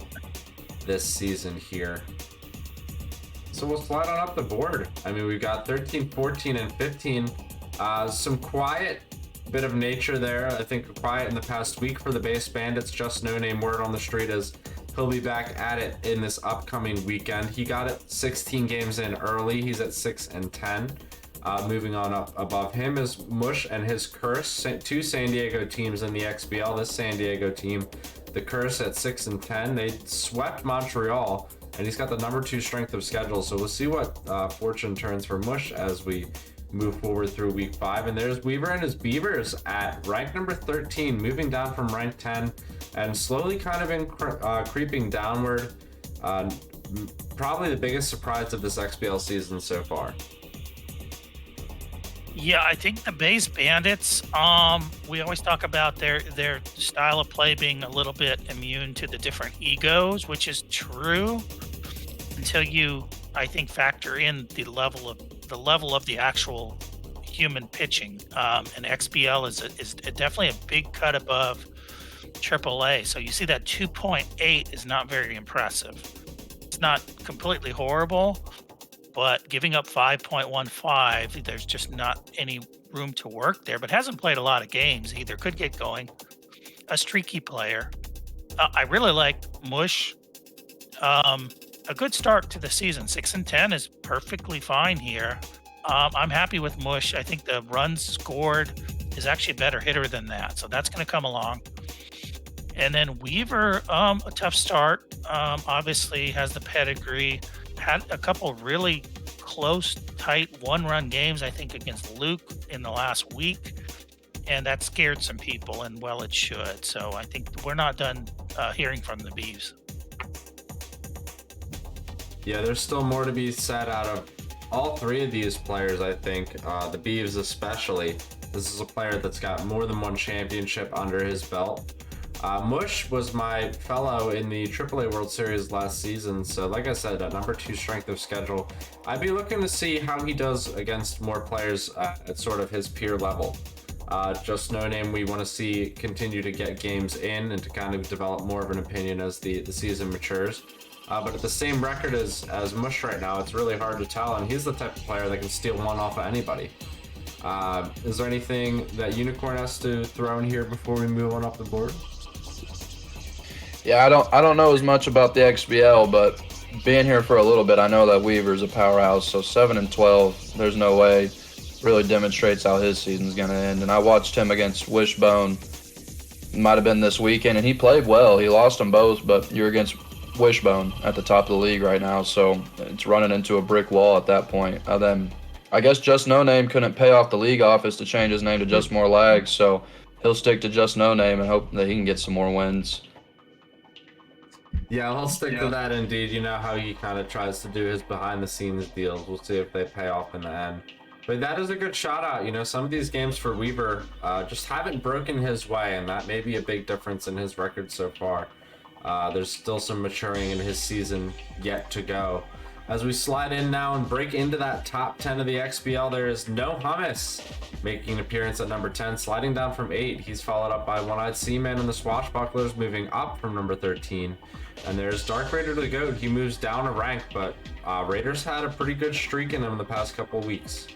this season here. So we'll slide on up the board. I mean, we've got 13, 14, and 15. Some quiet bit of nature there. I think quiet in the past week for the Base Bandits. Just no name word on the street is he'll be back at it in this upcoming weekend. He got it 16 games in early. He's at 6-10. Moving on up above him is Mush and his Curse, 2 San Diego teams in the XBL. This San Diego team, the Curse, at 6-10. They swept Montreal, and he's got the number 2 strength of schedule. So we'll see what fortune turns for Mush as we move forward through week 5. And there's Weaver and his Beavers at rank number 13, moving down from rank 10 and slowly kind of creeping downward. Probably the biggest surprise of this XBL season so far. Yeah, I think the Base Bandits, we always talk about their style of play being a little bit immune to the different egos, which is true until you, I think, factor in the level of the actual human pitching. And XBL is definitely a big cut above AAA. So you see that 2.8 is not very impressive. It's not completely horrible, but giving up 5.15, there's just not any room to work there. But hasn't played a lot of games either. Could get going. A streaky player. I really like Mush. A good start to the season. 6-10 is perfectly fine here. I'm happy with Mush. I think the runs scored is actually a better hitter than that. So that's going to come along. And then Weaver, a tough start. Obviously has the pedigree. Had a couple really close, tight one-run games, I think, against Luke in the last week, and that scared some people, and well, it should. So I think we're not done hearing from the Beavs. Yeah, there's still more to be said out of all three of these players, I think. The Beavs especially. This is a player that's got more than one championship under his belt. Mush was my fellow in the AAA World Series last season, so like I said, a number 2 strength of schedule. I'd be looking to see how he does against more players at sort of his peer level. Just No Name, we want to see continue to get games in and to kind of develop more of an opinion as the season matures. But at the same record as Mush right now, it's really hard to tell, and he's the type of player that can steal one off of anybody. Is there anything that Unicorn has to throw in here before we move on up the board? Yeah, I don't know as much about the XBL, but being here for a little bit, I know that Weaver's a powerhouse. So 7-12, there's no way, really demonstrates how his season's gonna end. And I watched him against Wishbone, might have been this weekend, and he played well. He lost them both, but you're against Wishbone at the top of the league right now, so it's running into a brick wall at that point. Then I guess Just No Name couldn't pay off the league office to change his name to Just More Lags, so he'll stick to Just No Name and hope that he can get some more wins. Yeah, I'll stick to that indeed. You know how he kind of tries to do his behind-the-scenes deals. We'll see if they pay off in the end. But that is a good shout out. You know, some of these games for Weaver just haven't broken his way, and that may be a big difference in his record so far. There's still some maturing in his season yet to go. As we slide in now and break into that top 10 of the XBL, there is No Hummus making an appearance at number 10, sliding down from 8. He's followed up by One-Eyed Seaman and the Swashbucklers, moving up from number 13. And there's Dark Raider the Goat. He moves down a rank, but Raiders had a pretty good streak in him the past couple weeks.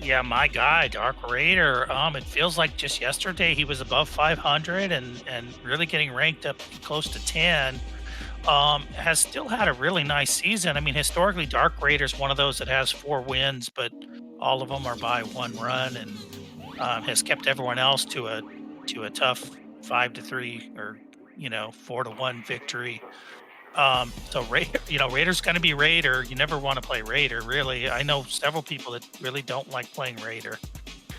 Yeah, my guy, Dark Raider. It feels like just yesterday he was above 500 and really getting ranked up close to 10. Has still had a really nice season. I mean, historically, Dark Raider's one of those that has 4 wins, but all of them are by 1 run, and has kept everyone else to a tough 5-3 or 4-1 victory. So Raider's going to be Raider. You never want to play Raider, really. I know several people that really don't like playing Raider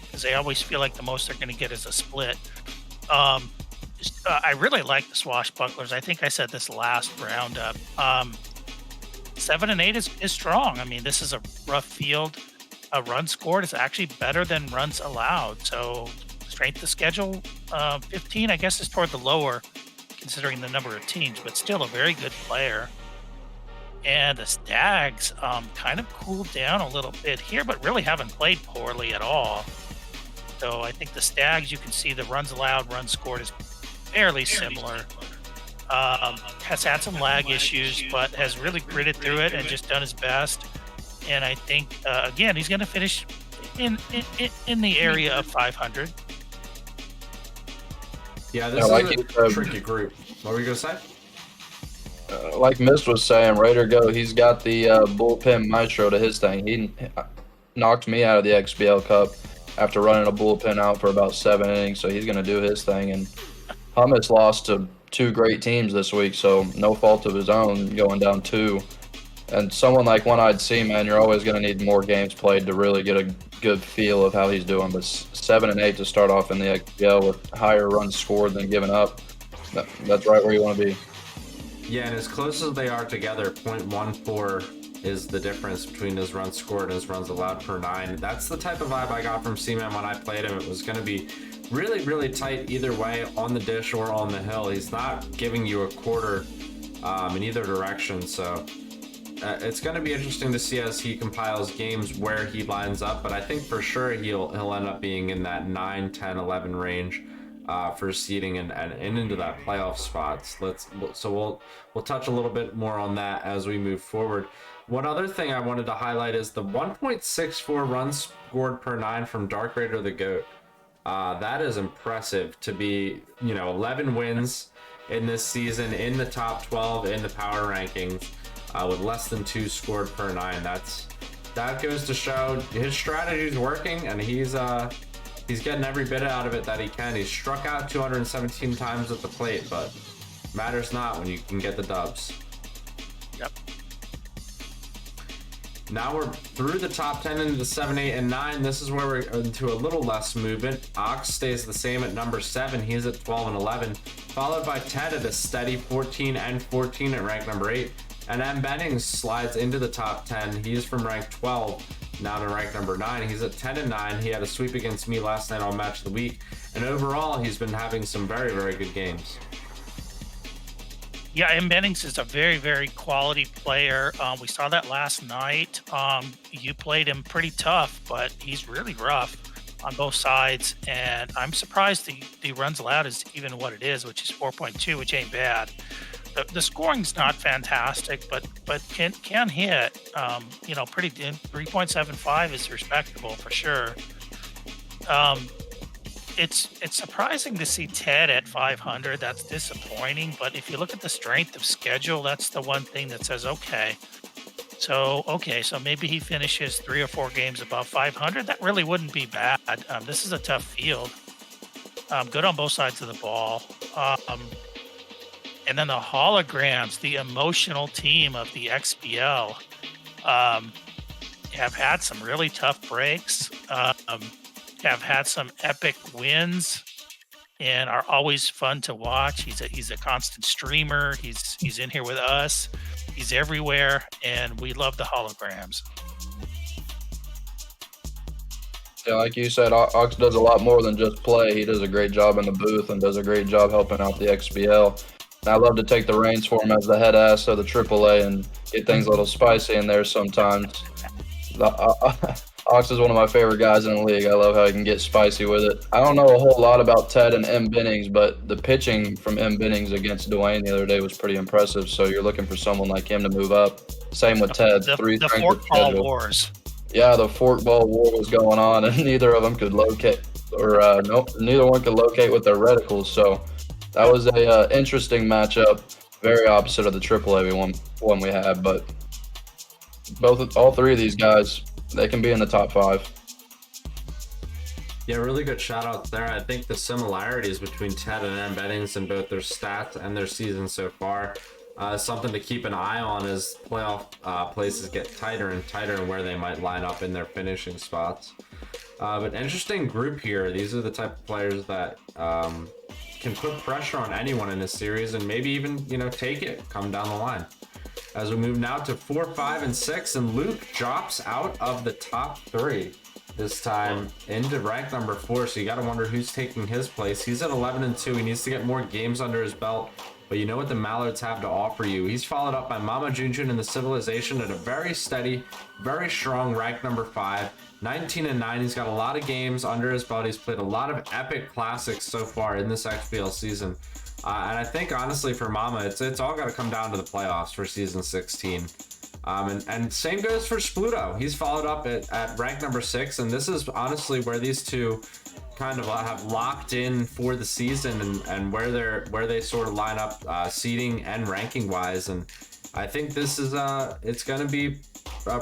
because they always feel like the most they're going to get is a split. I really like the Swashbucklers. I think I said this last roundup. 7-8 is strong. I mean, this is a rough field. A run scored is actually better than runs allowed. So strength of schedule, 15, I guess, is toward the lower, considering the number of teams, but still a very good player. And the Stags kind of cooled down a little bit here, but really haven't played poorly at all. So I think the Stags, you can see the runs allowed, runs scored is fairly similar. Has had some lag issues, but has really gritted through it and just done his best. And I think, again, he's going to finish in the area of 500. Yeah, this is a tricky group. What were you going to say? Like Mist was saying, Raider Go, he's got the bullpen maestro to his thing. He knocked me out of the XBL Cup after running a bullpen out for about 7 innings, so he's going to do his thing. And Hummus lost to 2 great teams this week, so no fault of his own going down 2. And someone like One-Eyed Seaman, you're always going to need more games played to really get a good feel of how he's doing. But 7-8 to start off in the XBL with higher runs scored than given up, that's right where you want to be. Yeah, and as close as they are together, 0.14 is the difference between his runs scored and his runs allowed per 9. That's the type of vibe I got from Seaman when I played him. It was going to be really, really tight either way, on the dish or on the hill. He's not giving you a quarter in either direction, so it's going to be interesting to see as he compiles games where he lines up, but I think for sure he'll end up being in that 9, 10, 11 range for seeding and into that playoff spots. So we'll touch a little bit more on that as we move forward. One other thing I wanted to highlight is the 1.64 runs scored per 9 from Dark Raider the Goat. That is impressive to be, 11 wins in this season, in the top 12 in the power rankings, with less than 2 scored per 9. that goes to show his strategy's working, and he's getting every bit out of it that he can. He's struck out 217 times at the plate, but matters not when you can get the dubs. Yep. Now we're through the top 10 into the 7, 8, and 9. This is where we're into a little less movement. Ox stays the same at number 7. He's at 12 and 11, followed by Ted at a steady 14 and 14 at rank number 8. And M. Bennings slides into the top 10. He's from rank 12 now to rank number 9. He's at 10 and 9. He had a sweep against me last night on Match of the Week. And overall, he's been having some very, very good games. Yeah, M. Bennings is a very, very quality player. We saw that last night. You played him pretty tough, but he's really rough on both sides. And I'm surprised the runs allowed is even what it is, which is 4.2, which ain't bad. The scoring's not fantastic, but can hit. Pretty 3.75 is respectable for sure. It's surprising to see Ted at 500. That's disappointing. But if you look at the strength of schedule, that's the one thing that says, okay, so maybe he finishes 3 or 4 games above 500. That really wouldn't be bad. This is a tough field. Good on both sides of the ball. And then the holograms, the emotional team of the XBL, have had some really tough breaks. Have had some epic wins and are always fun to watch. He's a constant streamer. He's in here with us. He's everywhere, and we love the holograms. Yeah, like you said, Ox does a lot more than just play. He does a great job in the booth and does a great job helping out the XBL. And I love to take the reins for him as the head ass of the AAA and get things a little spicy in there sometimes. Ox is one of my favorite guys in the league. I love how he can get spicy with it. I don't know a whole lot about Ted and M. Bennings, but the pitching from M. Bennings against Dwayne the other day was pretty impressive. So you're looking for someone like him to move up. Same with Ted. The forkball wars. Yeah, the forkball war was going on, and neither of them could locate, or neither one could locate with their reticles. So that was a interesting matchup. Very opposite of the AAA one we had, but all three of these guys, they can be in the top 5. Yeah, really good shout outs there. I think the similarities between Ted and M. Bennings in both their stats and their season so far, something to keep an eye on as playoff places get tighter and tighter and where they might line up in their finishing spots. But interesting group here. These are the type of players that can put pressure on anyone in this series and maybe even, take it, come down the line. As we move now to 4, 5, and 6, and Luke drops out of the top 3 this time into rank number 4. So you got to wonder who's taking his place. He's at 11 and 2. He needs to get more games under his belt. But you know what the Mallards have to offer you. He's followed up by Mama Junjun in the Civilization at a very steady, very strong rank number 5. 19 and 9. He's got a lot of games under his belt. He's played a lot of epic classics so far in this XBL season. And I think, honestly, for Mama, it's all got to come down to the playoffs for Season 16. And same goes for Spluto. He's followed up at rank number 6, and this is honestly where these two kind of have locked in for the season and where they sort of line up seeding and ranking wise. And I think this is it's going to be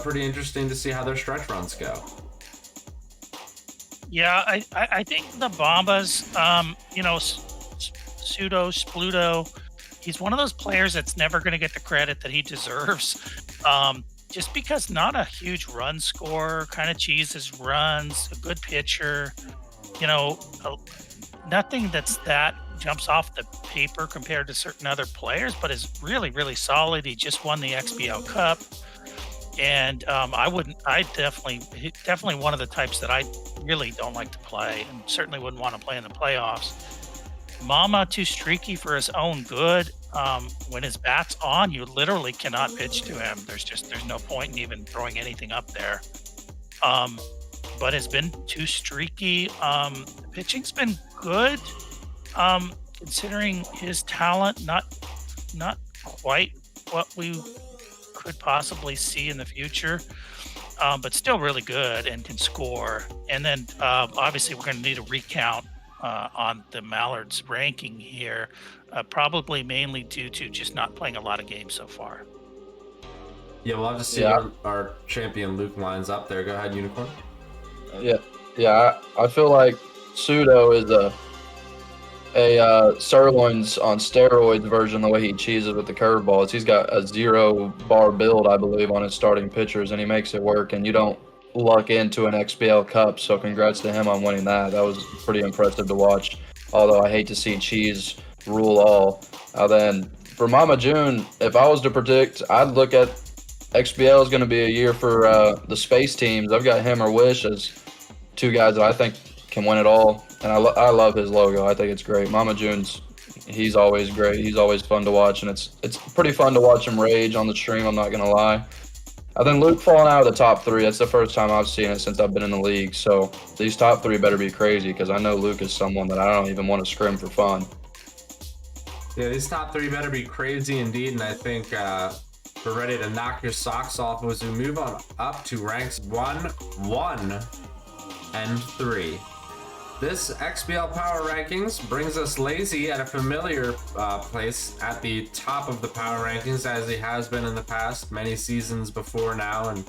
pretty interesting to see how their stretch runs go. Yeah, I think the Bombas, Pseudo Spluto, he's one of those players that's never going to get the credit that he deserves, just because not a huge run scorer, kind of cheeses runs, a good pitcher, nothing that jumps off the paper compared to certain other players, but is really, really solid. He just won the XBL Cup, and definitely one of the types that I really don't like to play, and certainly wouldn't want to play in the playoffs. Mama too streaky for his own good. When his bat's on, you literally cannot pitch to him. There's no point in even throwing anything up there. But it's been too streaky. The pitching's been good, considering his talent. Not quite what we could possibly see in the future, but still really good and can score. And then obviously we're going to need a recount on the Mallards ranking here, probably mainly due to just not playing a lot of games so far. Yeah, we'll have to see Yeah. where our champion Luke lines up there. Go ahead, Unicorn. Yeah. I feel like Pseudo is a sirloins on steroids version. The way he cheeses with the curveballs, he's got a 0 bar build, I believe, on his starting pitchers, and he makes it work. And you don't luck into an XBL Cup, so congrats to him on winning that. That was pretty impressive to watch. Although I hate to see cheese rule all. Then for Mama June, if I was to predict, I'd look at XBL is going to be a year for the space teams. I've got him or Wish as two guys that I think can win it all, and I love his logo. I think it's great. Mama June's, he's always great. He's always fun to watch, and it's pretty fun to watch him rage on the stream. I'm not gonna lie. I think Luke falling out of the top 3. That's the first time I've seen it since I've been in the league. So these top 3 better be crazy because I know Luke is someone that I don't even want to scrim for fun. Yeah, these top 3 better be crazy indeed, and I think we're ready to knock your socks off as we move on up to ranks 1, 1, and 3. This XBL Power Rankings brings us Lazy at a familiar place at the top of the Power Rankings, as he has been in the past, many seasons before now, and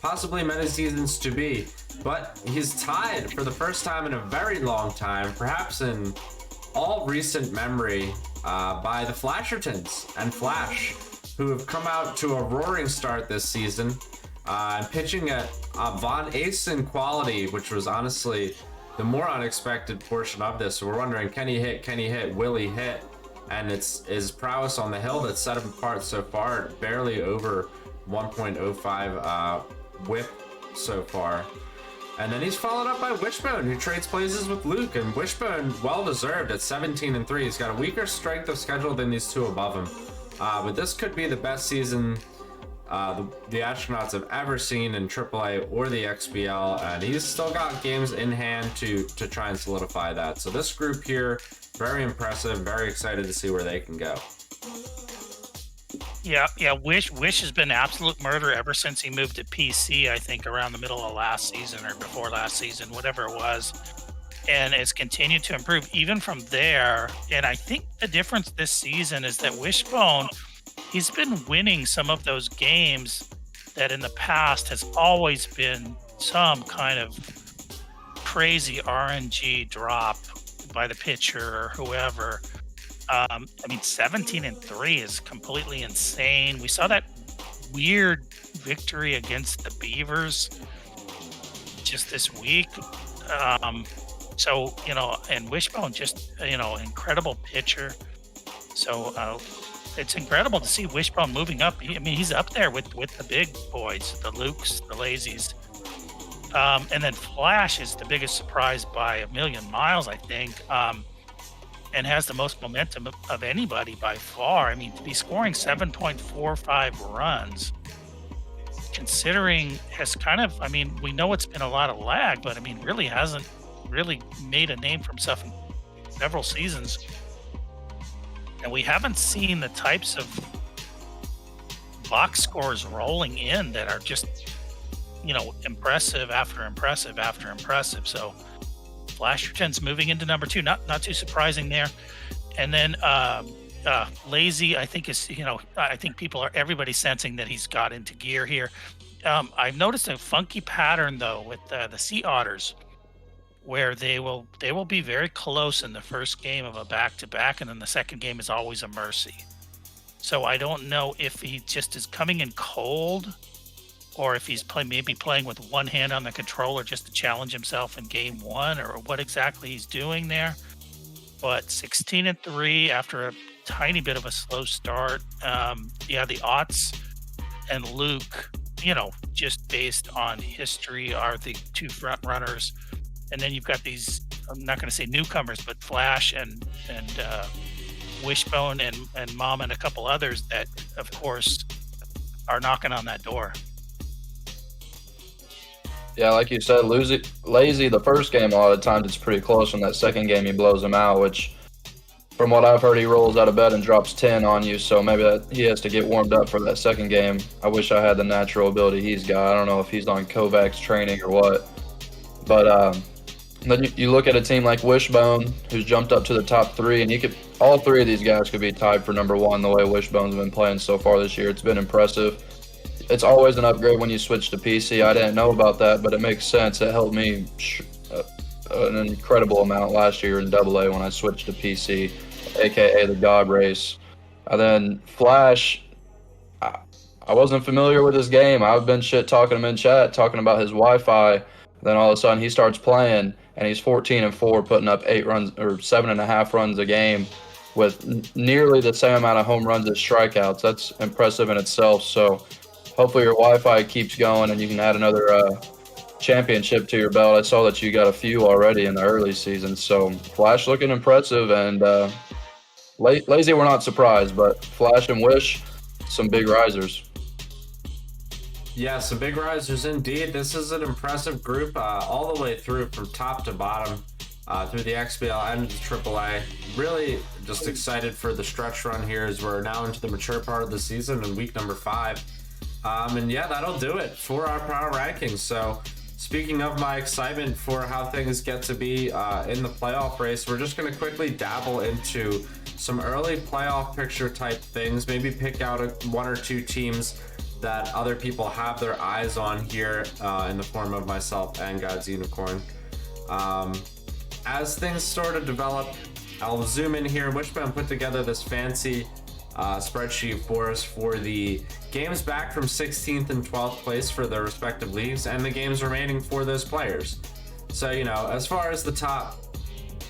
possibly many seasons to be. But he's tied for the first time in a very long time, perhaps in all recent memory, by the Flashertons and Flash, who have come out to a roaring start this season, and pitching at Von Asen quality, which was honestly the more unexpected portion of this. So we're wondering, can he hit, will he hit? And it's his prowess on the hill that set him apart so far, barely over 1.05 whip so far. And then he's followed up by Wishbone, who trades places with Luke, and Wishbone, well deserved at 17-3. He's got a weaker strength of schedule than these two above him, but this could be the best season the Astronauts have ever seen in AAA or the XBL, and he's still got games in hand to try and solidify that. So this group here, very impressive, very excited to see where they can go. Yeah. Wish has been absolute murder ever since he moved to PC, I think around the middle of last season or before last season, whatever it was. And it's continued to improve even from there. And I think the difference this season is that Wishbone, he's been winning some of those games that in the past has always been some kind of crazy RNG drop by the pitcher or whoever. 17-3 is completely insane. We saw that weird victory against the Beavers just this week. And Wishbone, just, incredible pitcher. So it's incredible to see Wishbone moving up. He's up there with the big boys, the Lukes, the Lazies. And then Flash is the biggest surprise by a million miles, I think. And has the most momentum of anybody by far. To be scoring 7.45 runs, considering has kind of, we know it's been a lot of lag, but really hasn't really made a name for himself in several seasons. And we haven't seen the types of box scores rolling in that are just, impressive after impressive after impressive. So Flasherton's moving into number 2, not too surprising there. And then Lazy, I think is, I think everybody's sensing that he's got into gear here. I've noticed a funky pattern though with the Sea Otters, where they will be very close in the first game of a back-to-back, and then the second game is always a mercy. So I don't know if he just is coming in cold, or if he's maybe playing with one hand on the controller just to challenge himself in game 1, or what exactly he's doing there. But 16-3 after a tiny bit of a slow start. The Otts and Luke, just based on history, are the 2 front runners. And then you've got these, I'm not going to say newcomers, but Flash and Wishbone and Mom and a couple others that, of course, are knocking on that door. Yeah, like you said, Lazy, the first game, a lot of times it's pretty close. In that second game, he blows him out, which, from what I've heard, he rolls out of bed and drops 10 on you. So maybe he has to get warmed up for that second game. I wish I had the natural ability he's got. I don't know if he's on Kovacs training or what. But then you look at a team like Wishbone, who's jumped up to the top 3, and all 3 of these guys could be tied for number 1 the way Wishbone's been playing so far this year. It's been impressive. it's always an upgrade when you switch to PC. I didn't know about that, but it makes sense. It helped me an incredible amount last year in AA when I switched to PC, aka the God Race. And then Flash, I wasn't familiar with his game. I've been shit talking him in chat, talking about his Wi-Fi. Then all of a sudden he starts playing, and he's 14-4, putting up 8 runs or 7.5 runs a game, with nearly the same amount of home runs as strikeouts. That's impressive in itself. So hopefully your Wi-Fi keeps going, and you can add another championship to your belt. I saw that you got a few already in the early season. So Flash looking impressive, and Lazy, we're not surprised, but Flash and Wish, some big risers. Yeah, some big risers indeed. This is an impressive group all the way through from top to bottom through the XBL and the AAA. Really just excited for the stretch run here as we're now into the mature part of the season in week number 5. And yeah, that'll do it for our power rankings. So speaking of my excitement for how things get to be in the playoff race, we're just going to quickly dabble into some early playoff picture type things, maybe pick out 1 or 2 teams that other people have their eyes on here in the form of myself and God's Unicorn. As things sort of develop, I'll zoom in here. Wishbone put together this fancy spreadsheet for us for the games back from 16th and 12th place for their respective leagues and the games remaining for those players. So, you know, as far as the top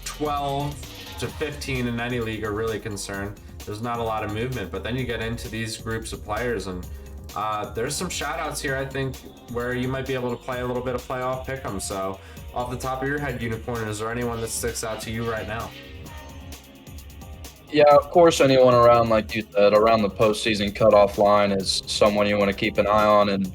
12 to 15 in any league are really concerned, there's not a lot of movement, but then you get into these groups of players, and there's some shout outs here, I think, where you might be able to play a little bit of playoff pick'em. So off the top of your head, Unicorn, is there anyone that sticks out to you right now? Yeah, of course, anyone around, like you said, around the postseason cutoff line is someone you want to keep an eye on, and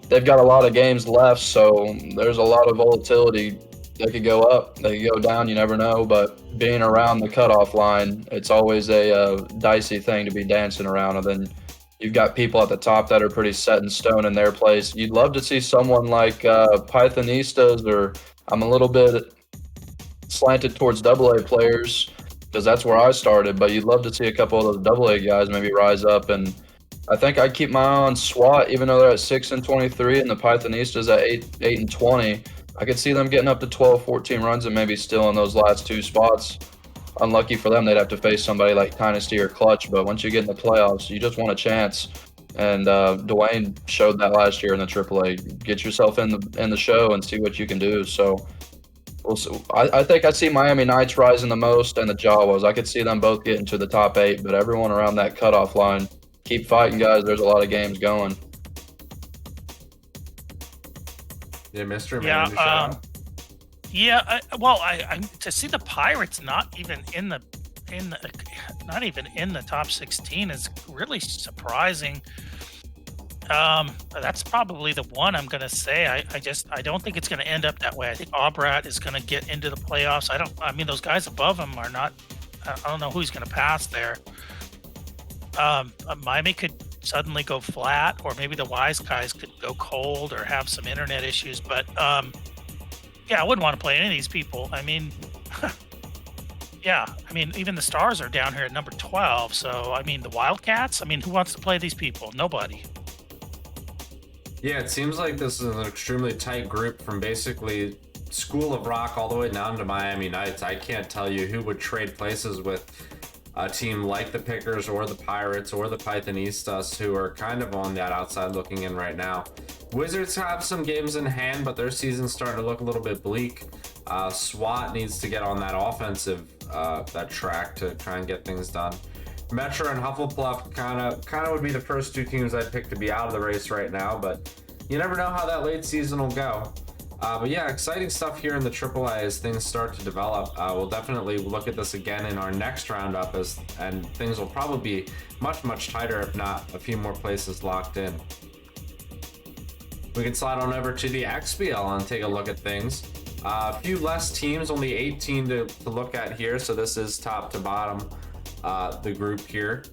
they've got a lot of games left, so there's a lot of volatility. They could go up, they could go down, you never know, but being around the cutoff line, it's always a dicey thing to be dancing around, and then you've got people at the top that are pretty set in stone in their place. You'd love to see someone like Pythonistas, or I'm a little bit slanted towards AA players because that's where I started, but you'd love to see a couple of those AA guys maybe rise up. And I think I'd keep my eye on SWAT, even though they're at 6-23 and the Pythonistas at 8-20. I could see them getting up to 12, 14 runs and maybe still in those last 2 spots. Unlucky for them, they'd have to face somebody like Dynasty or Clutch, but once you get in the playoffs, you just want a chance. And Dwayne showed that last year in the AAA. Get yourself in the show and see what you can do. So I think I see Miami Knights rising the most, and the Jawas. I could see them both getting to the top 8, but everyone around that cutoff line, keep fighting, guys. There's a lot of games going. Yeah, Mr. Yeah, Man, yeah. I to see the Pirates not even in the top 16 is really surprising. That's probably the one I'm gonna say. I don't think it's gonna end up that way. I think Obrat is gonna get into the playoffs. I mean, those guys above him are not. I don't know who's gonna pass there. Miami could suddenly go flat, or maybe the Wise guys could go cold or have some internet issues. But yeah, I wouldn't want to play any of these people. I mean, yeah, I mean, even the Stars are down here at number 12. So, I mean, the Wildcats, I mean, who wants to play these people? Nobody. Yeah, it seems like this is an extremely tight group from basically School of Rock all the way down to Miami Knights. I can't tell you who would trade places with a team like the Pickers or the Pirates or the Pythonistas, who are kind of on that outside looking in right now. Wizards have some games in hand, but their season's starting to look a little bit bleak. SWAT needs to get on that offensive that track to try and get things done. Metro and Hufflepuff kind of would be the first 2 teams I'd pick to be out of the race right now, but you never know how that late season will go. But yeah, exciting stuff here in the AAA as things start to develop. We'll definitely look at this again in our next roundup, and things will probably be much, much tighter, if not a few more places locked in. We can slide on over to the XBL and take a look at things. A few less teams, only 18 to look at here, so this is top to bottom, the group here.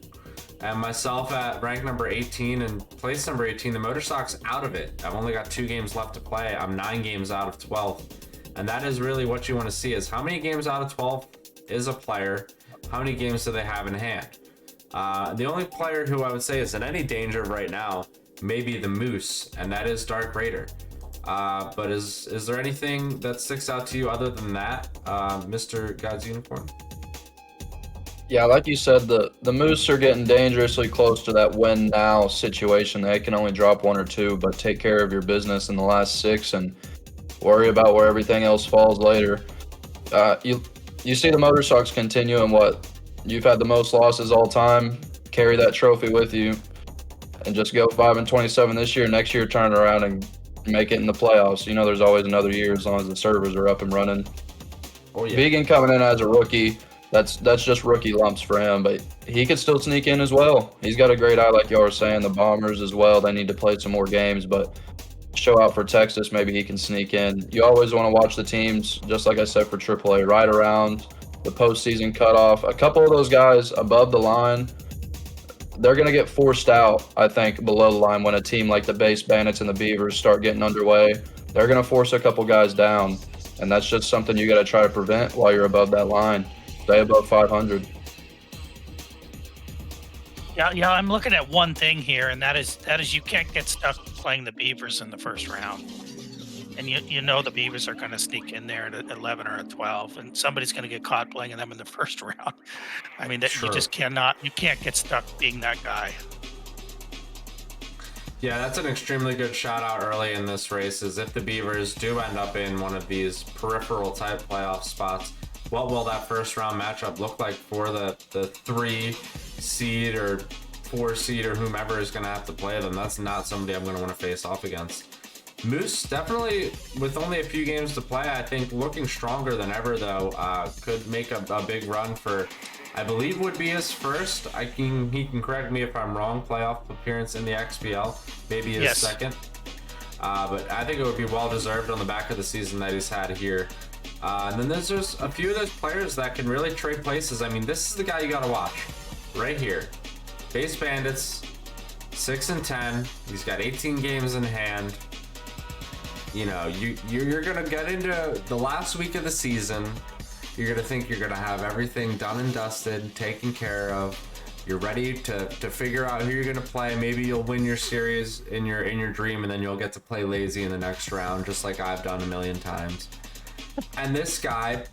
And myself at rank number 18 and place number 18, the Motor Sox out of it. I've only got 2 games left to play. I'm 9 games out of 12. And that is really what you want to see, is how many games out of 12 is a player? How many games do they have in hand? The only player who I would say is in any danger right now may be the Moose, and that is Dark Raider. But is there anything that sticks out to you other than that, Mr. God's Unicorn? Yeah, like you said, the Moose are getting dangerously close to that win now situation. They can only drop 1 or 2, but take care of your business in the last 6 and worry about where everything else falls later. You see the Motor Sox continue in what you've had the most losses all time. Carry that trophy with you, and just go 5-27 this year. Next year, turn it around and make it in the playoffs. You know, there's always another year as long as the servers are up and running. Oh, yeah. Vegan coming in as a rookie. That's just rookie lumps for him, but he could still sneak in as well. He's got a great eye, like y'all were saying. The Bombers as well. They need to play some more games, but show out for Texas. Maybe he can sneak in. You always want to watch the teams, just like I said for AAA, right around the postseason cutoff. A couple of those guys above the line, they're going to get forced out, I think, below the line when a team like the Base Bandits and the Beavers start getting underway. They're going to force a couple guys down, and that's just something you got to try to prevent while you're above that line. Stay above 500. Yeah, I'm looking at one thing here, and that is you can't get stuck playing the Beavers in the first round. And you know the Beavers are going to sneak in there at 11 or at 12, and somebody's going to get caught playing them in the first round. I mean, Sure. you just cannot, you can't get stuck being that guy. Yeah, that's an extremely good shout out early in this race. Is if the Beavers do end up in one of these peripheral type playoff spots, what will that first round matchup look like for the 3 seed or 4 seed or whomever is going to have to play them? That's not somebody I'm going to want to face off against. Moose, definitely with only a few games to play, I think looking stronger than ever though. Could make a big run for, I believe would be his first, he can correct me if I'm wrong, playoff appearance in the XBL, maybe his second. But I think it would be well deserved on the back of the season that he's had here. And then there's just a few of those players that can really trade places. I mean, this is the guy you got to watch right here. Base Bandits, 6-10. He's got 18 games in hand. You know, you're going to get into the last week of the season. You're going to think you're going to have everything done and dusted, taken care of. You're ready to figure out who you're going to play. Maybe you'll win your series in your dream, and then you'll get to play lazy in the next round, just like I've done a million times. And this guy,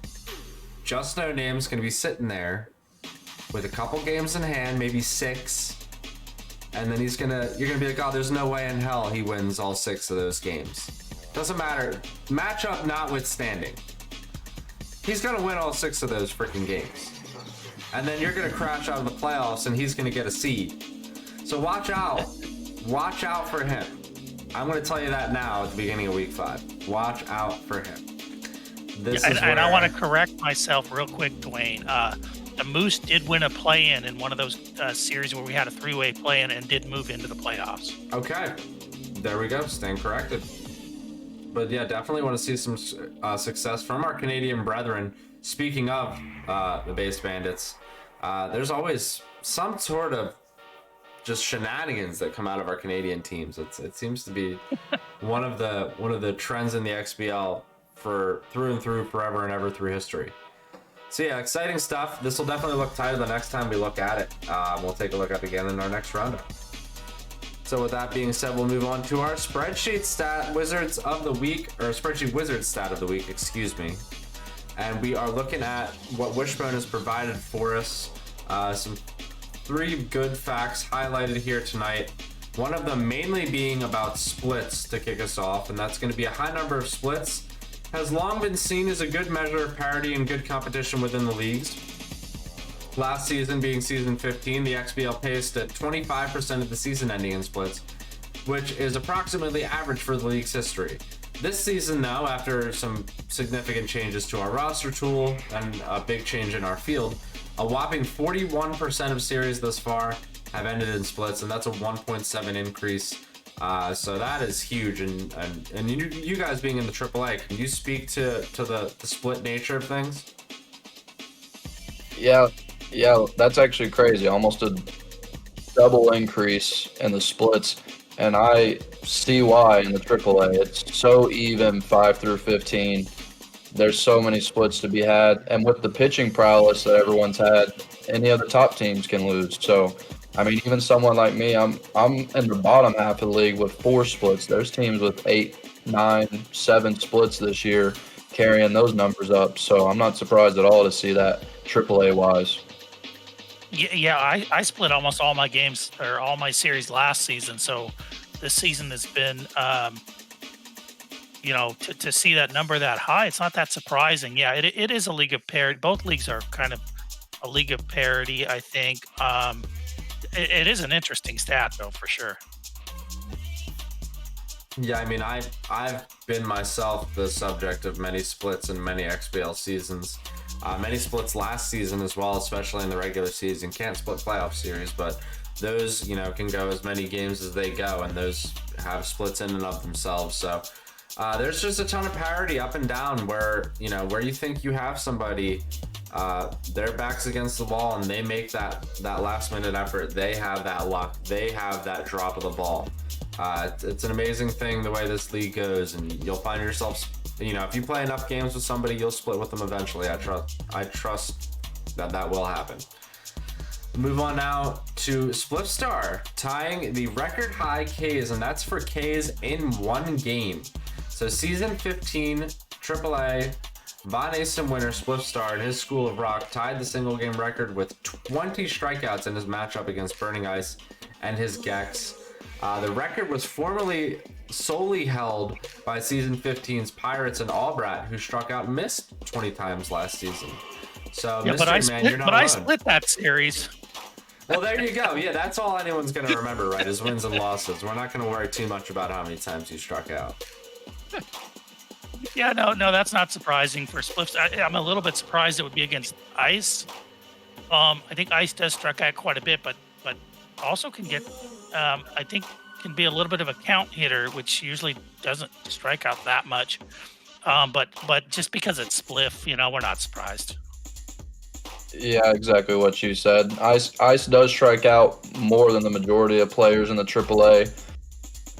just no name's going to be sitting there with a couple games in hand, maybe 6. And then you're going to be like, oh, there's no way in hell he wins all 6 of those games. Doesn't matter. Matchup notwithstanding. He's going to win all 6 of those freaking games. And then you're going to crash out of the playoffs and he's going to get a seed. So watch out. Watch out for him. I'm going to tell you that now at the beginning of week 5. Watch out for him. And I want to correct myself real quick, Dwayne. The Moose did win a play-in in one of those series where we had a 3-way play-in and did move into the playoffs. Okay. There we go. Staying corrected. But yeah, definitely want to see some success from our Canadian brethren. Speaking of the Base Bandits, there's always some sort of just shenanigans that come out of our Canadian teams. It seems to be one of the trends in the XBL for through and through, forever and ever through history. So yeah, exciting stuff. This will definitely look tighter the next time we look at it. We'll take a look at it again in our next roundup. So with that being said, we'll move on to our spreadsheet wizards of the week, or spreadsheet wizard stat of the week, excuse me. And we are looking at what Wishbone has provided for us. Some 3 good facts highlighted here tonight. One of them mainly being about splits to kick us off, and that's going to be a high number of splits. Has long been seen as a good measure of parity and good competition within the leagues. Last season, being season 15, the XBL paced at 25% of the season ending in splits, which is approximately average for the league's history. This season, though, after some significant changes to our roster tool and a big change in our field, a whopping 41% of series thus far have ended in splits, and that's a 1.7 increase. So that is huge, and you guys being in the AAA, can you speak to the split nature of things? Yeah, that's actually crazy. Almost a double increase in the splits, and I see why in the AAA. It's so even 5 through 15. There's so many splits to be had, and with the pitching prowess that everyone's had, any of the top teams can lose. So, I mean, even someone like me, I'm in the bottom half of the league with 4 splits. There's teams with 8, 9, 7 splits this year carrying those numbers up. So I'm not surprised at all to see that AAA wise. Yeah, I split almost all my games or all my series last season. So this season has been, to see that number that high, it's not that surprising. Yeah, it is a league of parity. Both leagues are kind of a league of parity, I think. It is an interesting stat, though, for sure. Yeah, I mean, I've been myself the subject of many splits in many XBL seasons. Many splits last season as well, especially in the regular season. Can't split playoff series, but those, can go as many games as they go, and those have splits in and of themselves. So there's just a ton of parity up and down where you think you have somebody, their back's against the wall and they make that last minute effort. They have that luck. They have that drop of the ball. It's an amazing thing the way this league goes, and you'll find yourself, if you play enough games with somebody, you'll split with them eventually. I trust that will happen. Move on now to Splitstar, tying the record high Ks, and that's for Ks in one game. So season 15 AAA Von Asen winner Splitstar and his School of Rock tied the single game record with 20 strikeouts in his matchup against Burning Ice and his Gex. The record was formerly solely held by season 15's Pirates and Albrat, who struck out and missed 20 times last season. So, Yeah, Mystery Man, you're not I alone. split that series. Well, there you go. Yeah, that's all anyone's going to remember, right, is wins and losses. We're not going to worry too much about how many times you struck out. Yeah, no, that's not surprising for Spliffs. I'm a little bit surprised it would be against Ice. I think Ice does strike out quite a bit, but also can get, I think, can be a little bit of a count hitter, which usually doesn't strike out that much. But just because it's Spliff, we're not surprised. Yeah, exactly what you said. Ice does strike out more than the majority of players in the AAA.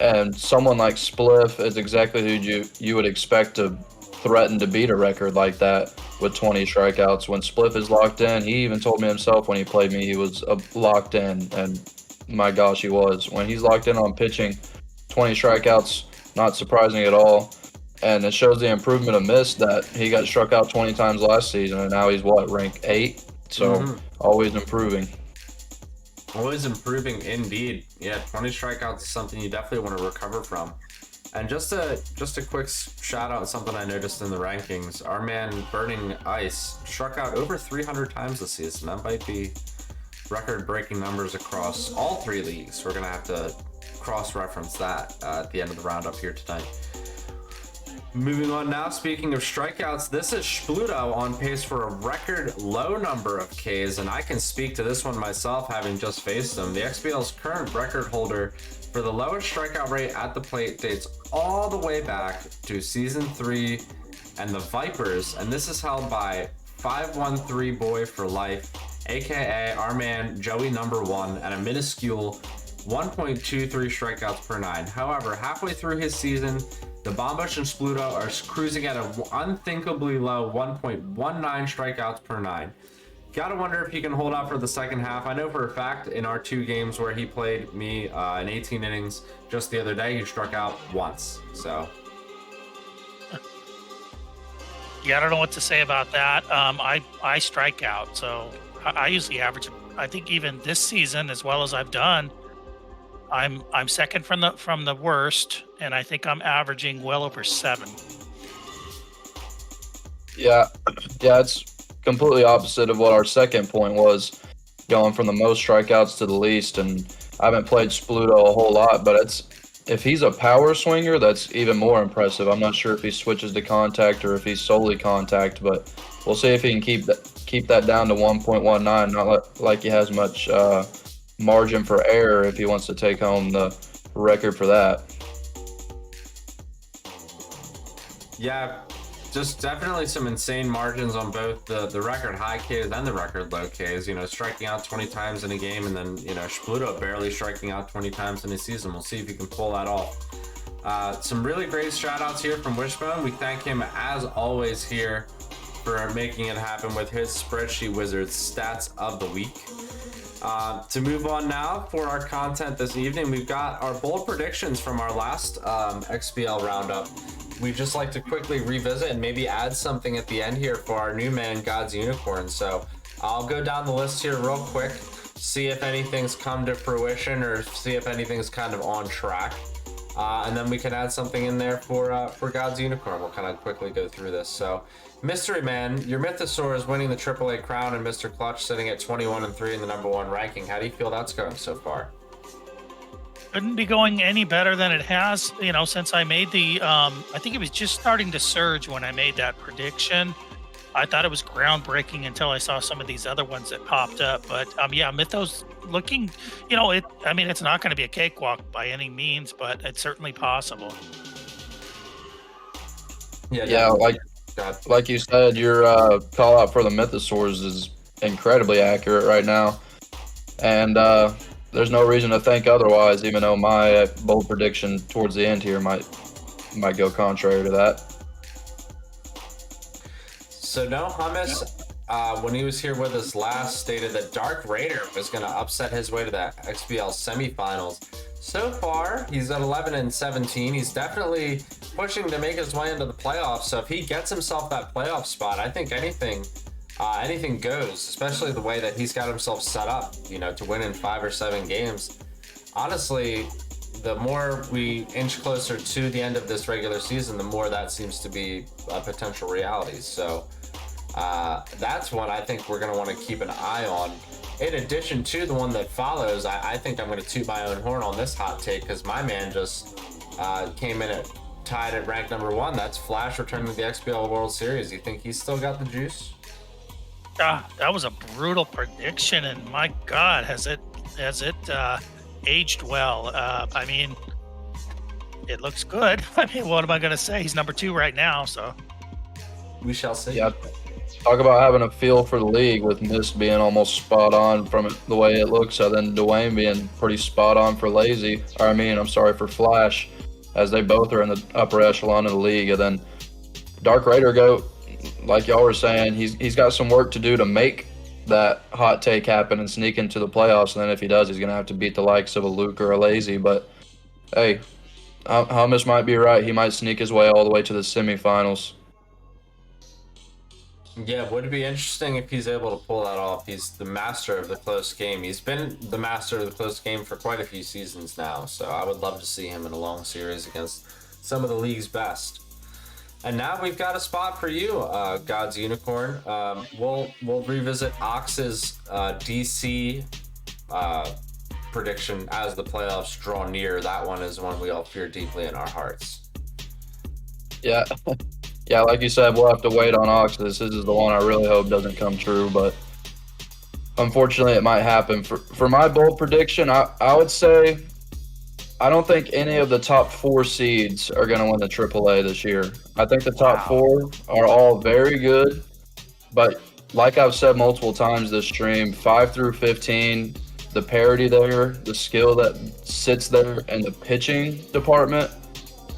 And someone like Spliff is exactly who you would expect to threaten to beat a record like that with 20 strikeouts. When Spliff is locked in, he even told me himself when he played me he was locked in, and my gosh, he was. When he's locked in on pitching, 20 strikeouts, not surprising at all. And it shows the improvement of Mist that he got struck out 20 times last season, and now he's ranked 8? So always improving. Always improving indeed. Yeah, 20 strikeouts is something you definitely want to recover from. And just a quick shout out, something I noticed in the rankings. Our man Burning Ice struck out over 300 times this season. That might be record-breaking numbers across all 3 leagues. We're going to have to cross-reference that at the end of the roundup here tonight. Moving on now, speaking of strikeouts, this is Spluto on pace for a record low number of Ks, and I can speak to this one myself, having just faced him. The XBL's current record holder for the lowest strikeout rate at the plate dates all the way back to season 3 and the Vipers, and this is held by 513 Boy for Life, aka our man Joey number 1, at a minuscule 1.23 strikeouts per 9. However, halfway through his season, the Bombush and Spluto are cruising at an unthinkably low 1.19 strikeouts per 9. Gotta wonder if he can hold out for the second half. I know for a fact in our 2 games where he played me in 18 innings just the other day, he struck out once. So, Yeah, I don't know what to say about that. I strike out, so I usually average. I think even this season, as well as I've done, I'm second from the worst, and I think I'm averaging well over 7. Yeah, it's completely opposite of what our second point was, going from the most strikeouts to the least. And I haven't played Spluto a whole lot, but if he's a power swinger, that's even more impressive. I'm not sure if he switches to contact or if he's solely contact, but we'll see if he can keep that down to 1.19. Not like he has much margin for error if he wants to take home the record for that. yeah, just definitely some insane margins on both the record high Ks and the record low Ks. Striking out 20 times in a game, and then Spluto barely striking out 20 times in a season. We'll see if he can pull that off. Some really great shout outs here from Wishbone. We thank him as always here for making it happen with his Spreadsheet Wizards stats of the week. To move on now for our content this evening, we've got our bold predictions from our last XBL roundup. We'd just like to quickly revisit and maybe add something at the end here for our new man, God's Unicorn. So I'll go down the list here real quick, see if anything's come to fruition or see if anything's kind of on track. And then we can add something in there for God's Unicorn. We'll kind of quickly go through this. So, Mystery Man, your Mythosaur is winning the AAA crown, and Mr. Clutch sitting at 21-3 in the #1 ranking. How do you feel that's going so far? Couldn't be going any better than it has, since I made the, I think it was just starting to surge when I made that prediction. I thought it was groundbreaking until I saw some of these other ones that popped up. But yeah, Mythos looking, it's not going to be a cakewalk by any means, but it's certainly possible. Yeah, like you said, your call out for the Mythosaurs is incredibly accurate right now. And there's no reason to think otherwise, even though my bold prediction towards the end here might go contrary to that. So no Hummus, when he was here with us last, stated that Dark Raider was going to upset his way to the XBL semifinals. So far, he's at 11-17. He's definitely pushing to make his way into the playoffs. So if he gets himself that playoff spot, I think anything goes, especially the way that he's got himself set up, to win in 5 or 7 games. Honestly, the more we inch closer to the end of this regular season, the more that seems to be a potential reality. So that's one I think we're going to want to keep an eye on. In addition to the one that follows, I think I'm going to toot my own horn on this hot take because my man just came in tied at rank #1. That's Flash returning to the XBL World Series. You think he's still got the juice? That was a brutal prediction, and my God, has it aged well? It looks good. What am I going to say? He's #2 right now, so we shall see. Yeah, talk about having a feel for the league with Mist being almost spot on from the way it looks, and then Dwayne being pretty spot on for for Flash, as they both are in the upper echelon of the league. And then Dark Raider like y'all were saying, he's got some work to do to make that hot take happen and sneak into the playoffs. And then if he does, he's going to have to beat the likes of a Luke or a Lazy. But hey, Hummus might be right. He might sneak his way all the way to the semifinals. Yeah, would it be interesting if he's able to pull that off? He's the master of the close game. He's been the master of the close game for quite a few seasons now. So I would love to see him in a long series against some of the league's best. And now we've got a spot for you, God's Unicorn. We'll revisit Ox's DC prediction as the playoffs draw near. That one is one we all fear deeply in our hearts. Yeah, like you said, we'll have to wait on Ox's. This is the one I really hope doesn't come true, but unfortunately it might happen. For my bold prediction, I would say I don't think any of the top 4 seeds are going to win the AAA this year. I think the top 4 are all very good, but like I've said multiple times this stream, 5 through 15, the parity there, the skill that sits there in the pitching department,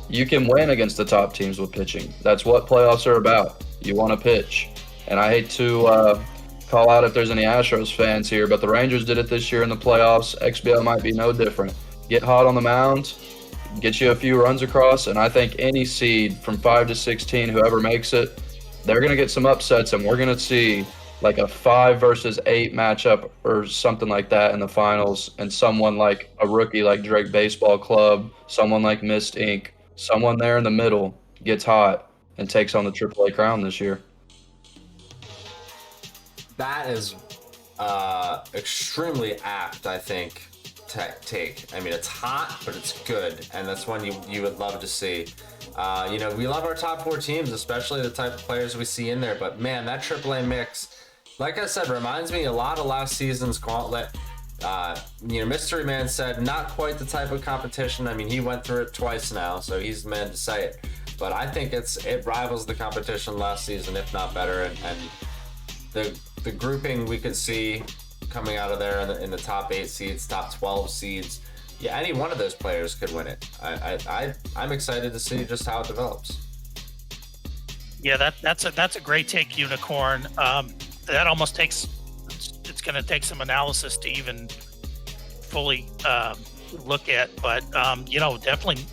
you can win against the top teams with pitching. That's what playoffs are about. You want to pitch. And I hate to call out if there's any Astros fans here, but the Rangers did it this year in the playoffs. XBL might be no different. Get hot on the mound, get you a few runs across, and I think any seed from 5 to 16, whoever makes it, they're going to get some upsets, and we're going to see like a 5 versus 8 matchup or something like that in the finals, and someone like a rookie like Drake Baseball Club, someone like Mist Inc., someone there in the middle gets hot and takes on the AAA crown this year. That is extremely apt, I think. Take. It's hot, but it's good, and that's one you would love to see. We love our top 4 teams, especially the type of players we see in there, but man, that AAA mix, like I said, reminds me a lot of last season's Gauntlet. Mystery Man said not quite the type of competition. He went through it twice now, so he's the man to say it, but I think it rivals the competition last season, if not better, and the grouping we could see coming out of there in the top 8 seeds, top 12 seeds. Yeah, any one of those players could win it. I'm excited to see just how it develops. Yeah, that's a great take, Unicorn. That almost takes it's going to take some analysis to even fully look at, but definitely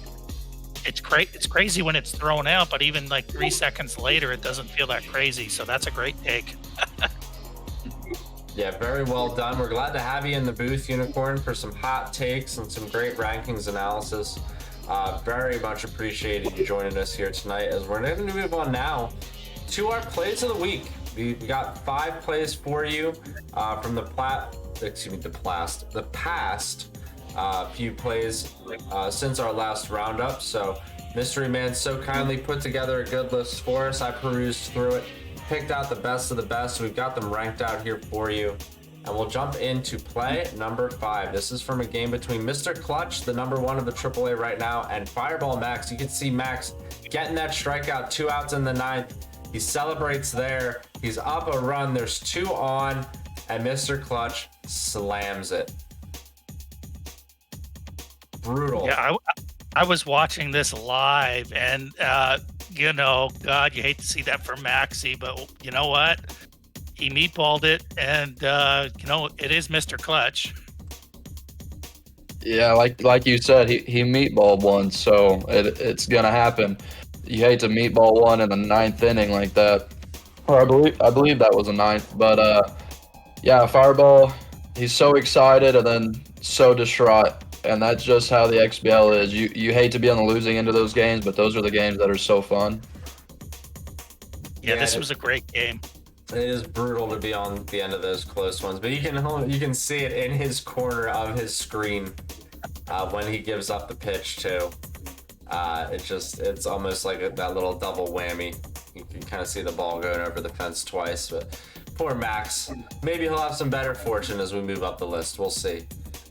it's crazy when it's thrown out, but even like 3 seconds later, it doesn't feel that crazy. So that's a great take. Yeah, very well done. We're glad to have you in the booth, Unicorn, for some hot takes and some great rankings analysis. Very much appreciated you joining us here tonight, as we're going to move on now to our plays of the week. We got 5 plays for you from the past few plays since our last roundup. So Mystery Man so kindly put together a good list for us. I perused through it, picked out the best of the best. We've got them ranked out here for you. And we'll jump into play number 5. This is from a game between Mr. Clutch, the number 1 of the AAA right now, and Fireball Max. You can see Max getting that strikeout, 2 outs in the 9th. He celebrates there. He's up a run. There's 2 on, and Mr. Clutch slams it. Brutal. Yeah, I was watching this live, and God, you hate to see that for Maxie, but you know what? He meatballed it, and it is Mr. Clutch. Yeah, like you said, he meatballed one, so it's gonna happen. You hate to meatball one in the 9th inning like that, or I believe that was the 9th. But yeah, Fireball, he's so excited and then so distraught, and that's just how the XBL is. You hate to be on the losing end of those games, but those are the games that are so fun. Yeah, this was a great game. It is brutal to be on the end of those close ones, but you can see it in his corner of his screen when he gives up the pitch too. It's almost like that little double whammy. You can kind of see the ball going over the fence twice, but poor Max. Maybe he'll have some better fortune as we move up the list. We'll see.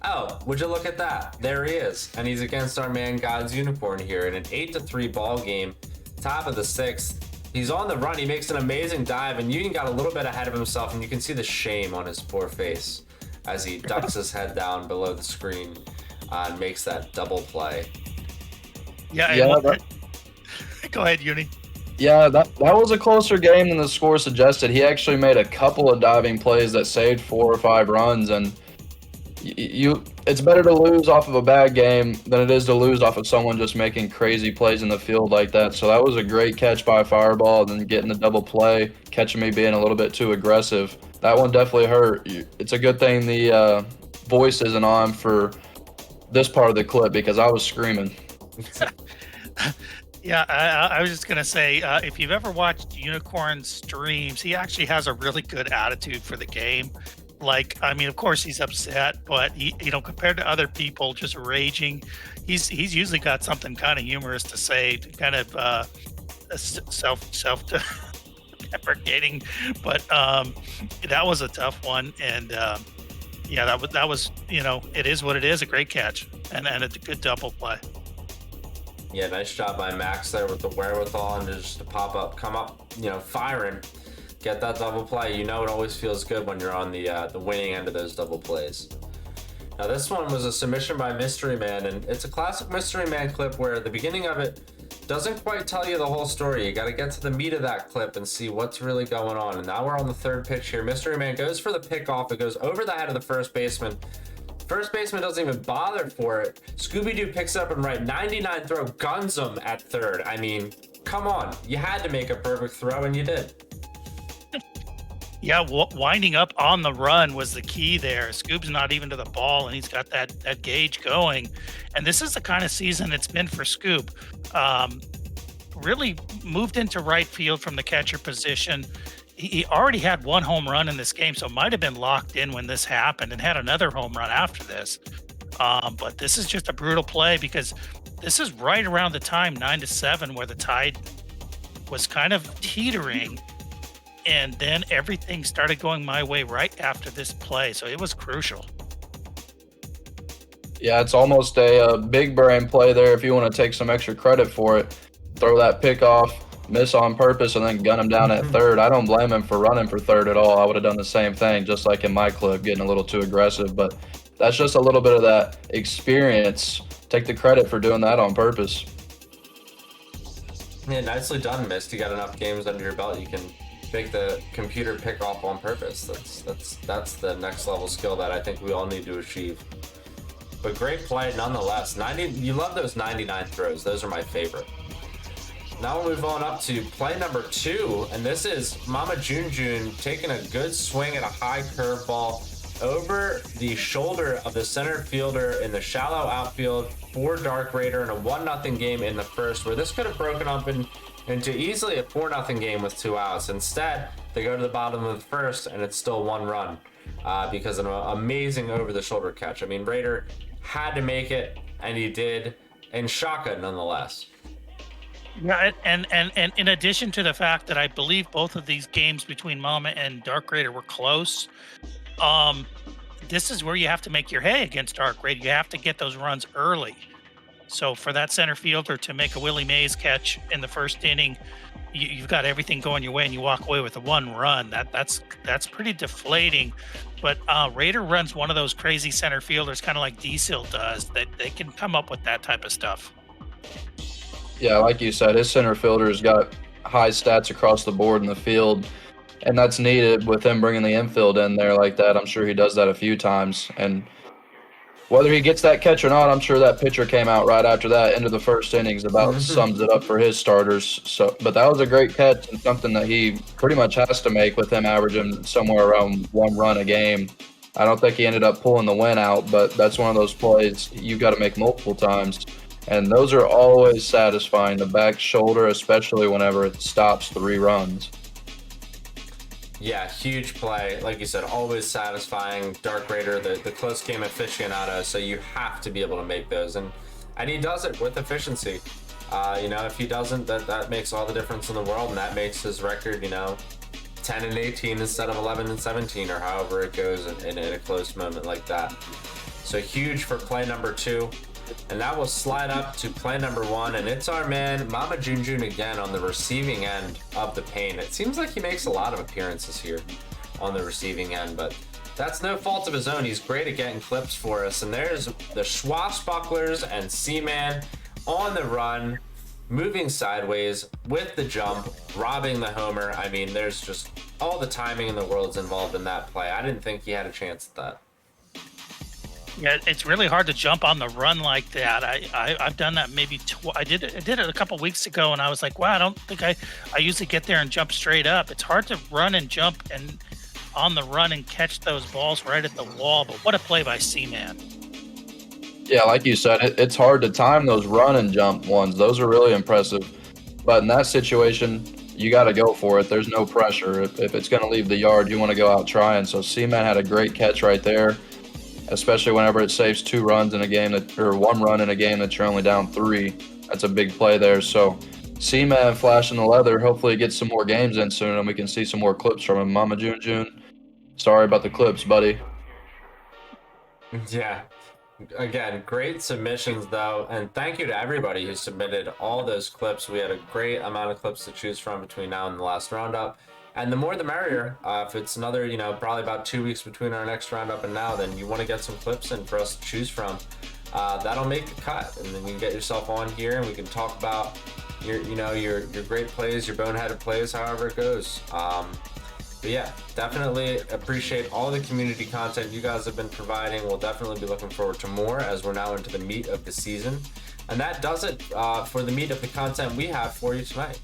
Oh, would you look at that? There he is, and he's against our man God's Unicorn here in an 8-3 ball game, top of the 6th. He's on the run. He makes an amazing dive, and Union got a little bit ahead of himself, and you can see the shame on his poor face as he ducks his head down below the screen and makes that double play. Yeah. Go ahead, Uni. Yeah, that was a closer game than the score suggested. He actually made a couple of diving plays that saved 4 or 5 runs, and it's better to lose off of a bad game than it is to lose off of someone just making crazy plays in the field like that. So that was a great catch by Fireball, and then getting the double play, catching me being a little bit too aggressive. That one definitely hurt. It's a good thing the voice isn't on for this part of the clip, because I was screaming. Yeah, I was just gonna say, if you've ever watched Unicorn streams, he actually has a really good attitude for the game. Like, I mean, of course he's upset, but he, compared to other people just raging, he's usually got something kind of humorous to say, kind of self deprecating. But that was a tough one, and yeah, that was it is what it is. A great catch and a good double play. Yeah, nice job by Max there with the wherewithal and just to come up, firing. Get that double play. It always feels good when you're on the winning end of those double plays. Now this one was a submission by Mystery Man, and it's a classic Mystery Man clip where the beginning of it doesn't quite tell you the whole story. You got to get to the meat of that clip and see what's really going on. And now we're on the 3rd pitch here. Mystery Man goes for the pickoff. It goes over the head of the first baseman. First baseman doesn't even bother for it. Scooby-Doo picks up and right 99 throw, guns him at 3rd. I mean, come on. You had to make a perfect throw, and you did. Yeah, winding up on the run was the key there. Scoob's not even to the ball, and he's got that gauge going. And this is the kind of season it's been for Scoob. Really moved into right field from the catcher position. He already had 1 home run in this game, so might have been locked in when this happened, and had another home run after this. But this is just a brutal play, because this is right around the time 9-7 where the Tide was kind of teetering. And then everything started going my way right after this play. So it was crucial. Yeah, it's almost a big brain play there if you want to take some extra credit for it. Throw that pick off, miss on purpose, and then gun him down at 3rd. I don't blame him for running for 3rd at all. I would have done the same thing, just like in my clip, getting a little too aggressive. But that's just a little bit of that experience. Take the credit for doing that on purpose. Yeah, nicely done, Mist. You got enough games under your belt. You can make the computer pick off on purpose. That's the next level skill that I think we all need to achieve. But great play nonetheless. 90. You love those 99 throws. Those are my favorite. Now we'll move on up to play number 2, and this is Mama Junjun taking a good swing at a high curveball over the shoulder of the center fielder in the shallow outfield for Dark Raider in a 1-0 game in the first, where this could have broken up into easily a 4-0 game with 2 outs. Instead, they go to the bottom of the first, and it's still 1 run because of an amazing over-the-shoulder catch. I mean, Raider had to make it, and he did, and shotgun nonetheless. Yeah, and in addition to the fact that I believe both of these games between Mama and Dark Raider were close, this is where you have to make your hay against Dark Raider. You have to get those runs early. So for that center fielder to make a Willie Mays catch in the first inning, you've got everything going your way, and you walk away with a 1 run. That's pretty deflating. But Raider runs one of those crazy center fielders, kind of like Diesel does, that they can come up with that type of stuff. Yeah, like you said, his center fielder's got high stats across the board in the field, and that's needed with him bringing the infield in there like that. I'm sure he does that a few times, and whether he gets that catch or not, I'm sure that pitcher came out right after that into the first innings about sums it up for his starters. So, but that was a great catch and something that he pretty much has to make with him averaging somewhere around 1 run a game. I don't think he ended up pulling the win out, but that's one of those plays you've got to make multiple times. And those are always satisfying, the back shoulder, especially whenever it stops 3 runs. Yeah, huge play. Like you said, always satisfying. Dark Raider, the close game aficionado, so you have to be able to make those. And he does it with efficiency. If he doesn't, that makes all the difference in the world, and that makes his record, 10-18 instead of 11-17, or however it goes in a close moment like that. So huge for play number 2. And that will slide up to play number 1, and it's our man Mama Junjun again on the receiving end of the paint. It seems like he makes a lot of appearances here on the receiving end, but that's no fault of his own. He's great at getting clips for us. And there's the Swashbucklers and Seaman on the run, moving sideways with the jump, robbing the homer. I mean, there's just all the timing in the world's involved in that play. I didn't think he had a chance at that. Yeah, it's really hard to jump on the run like that. I've done that maybe I did it a couple weeks ago, and I was like, wow, I don't think I usually get there and jump straight up. It's hard to run and jump and on the run and catch those balls right at the wall. But what a play by Seaman. Yeah, like you said, it's hard to time those run and jump ones. Those are really impressive. But in that situation, you got to go for it. There's no pressure. If it's going to leave the yard, you want to go out trying. So Seaman had a great catch right there, especially whenever it saves 2 runs in a game or 1 run in a game that you're only down 3. That's a big play there. So Seaman flashing the leather. Hopefully he gets some more games in soon and we can see some more clips from him. Mama Junjun, sorry about the clips, buddy. Yeah. Again, great submissions though, and thank you to everybody who submitted all those clips. We had a great amount of clips to choose from between now and the last roundup. And the more the merrier. If it's another, probably about 2 weeks between our next roundup and now, then you want to get some clips in for us to choose from. That'll make the cut, and then you can get yourself on here, and we can talk about your great plays, your boneheaded plays, however it goes. But yeah, definitely appreciate all the community content you guys have been providing. We'll definitely be looking forward to more as we're now into the meat of the season. And that does it for the meat of the content we have for you tonight.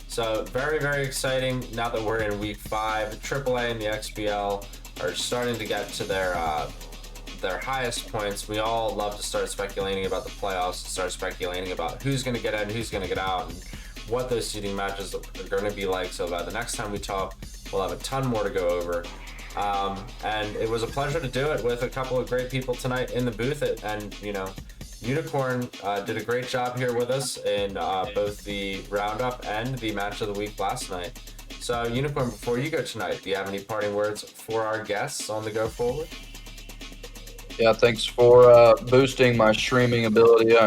So very, very exciting now that we're in week 5. AAA and the XBL are starting to get to their highest points. We all love to start speculating about the playoffs, start speculating about who's going to get in, who's going to get out, and what those seeding matches are going to be like. So by the next time we talk, we'll have a ton more to go over. And it was a pleasure to do it with a couple of great people tonight in the booth. And Unicorn did a great job here with us in both the roundup and the match of the week last night. So Unicorn, before you go tonight, do you have any parting words for our guests on the go forward? Yeah, thanks for boosting my streaming ability.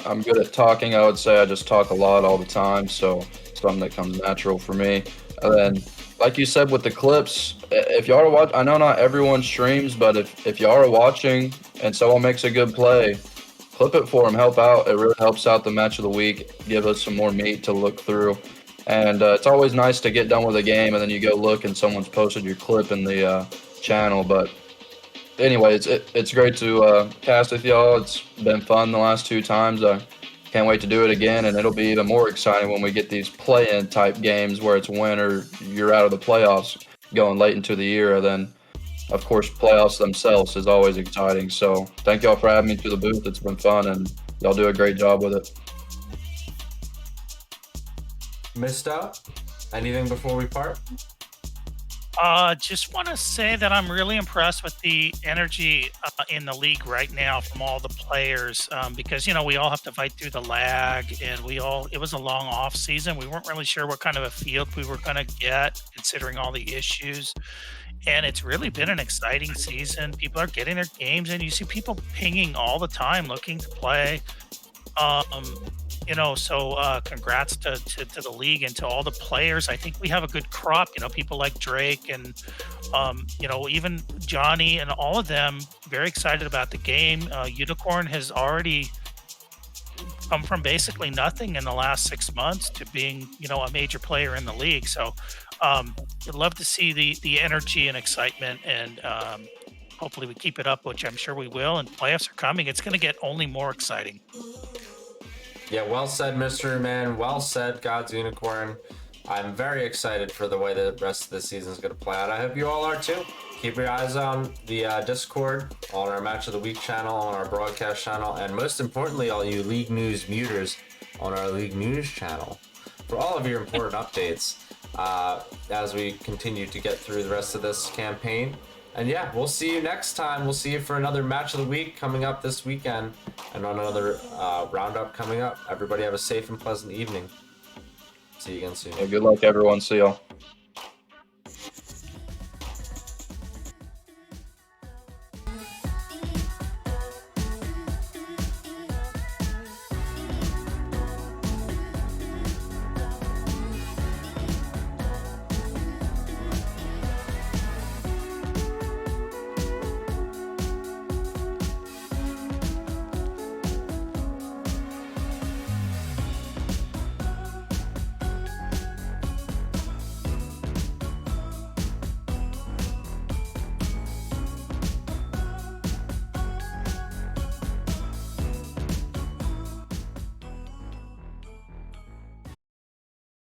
I'm good at talking. I would say I just talk a lot all the time, so something that comes natural for me. And then, like you said with the clips, if y'all are watching, I know not everyone streams, but if y'all are watching and someone makes a good play, clip it for them, help out. It really helps out the match of the week, give us some more meat to look through. And it's always nice to get done with a game and then you go look and someone's posted your clip in the channel. But anyways, it's great to cast with y'all. It's been fun the last 2 times. I can't wait to do it again, and it'll be even more exciting when we get these play-in type games where it's win or you're out of the playoffs going late into the year. Then, of course, playoffs themselves is always exciting. So thank y'all for having me to the booth. It's been fun, and y'all do a great job with it. Misto, anything before we part? Just want to say that I'm really impressed with the energy in the league right now from all the players, because we all have to fight through the lag, and it was a long off season. We weren't really sure what kind of a field we were going to get considering all the issues, and it's really been an exciting season. People are getting their games, and you see people pinging all the time looking to play. So congrats to the league and to all the players. I think we have a good crop, people like Drake and, even Johnny and all of them very excited about the game. Unicorn has already come from basically nothing in the last 6 months to being, a major player in the league. So I'd love to see the energy and excitement, and hopefully we keep it up, which I'm sure we will, and playoffs are coming. It's going to get only more exciting. Yeah, well said, Mystery Man. Well said, God's Unicorn. I'm very excited for the way the rest of the season is going to play out. I hope you all are too. Keep your eyes on the Discord, on our Match of the Week channel, on our broadcast channel, and most importantly, all you League News muters on our League News channel for all of your important updates as we continue to get through the rest of this campaign. And yeah, we'll see you next time. We'll see you for another Match of the Week coming up this weekend, and on another roundup coming up. Everybody have a safe and pleasant evening. See you again soon. Yeah, good luck, everyone. See y'all.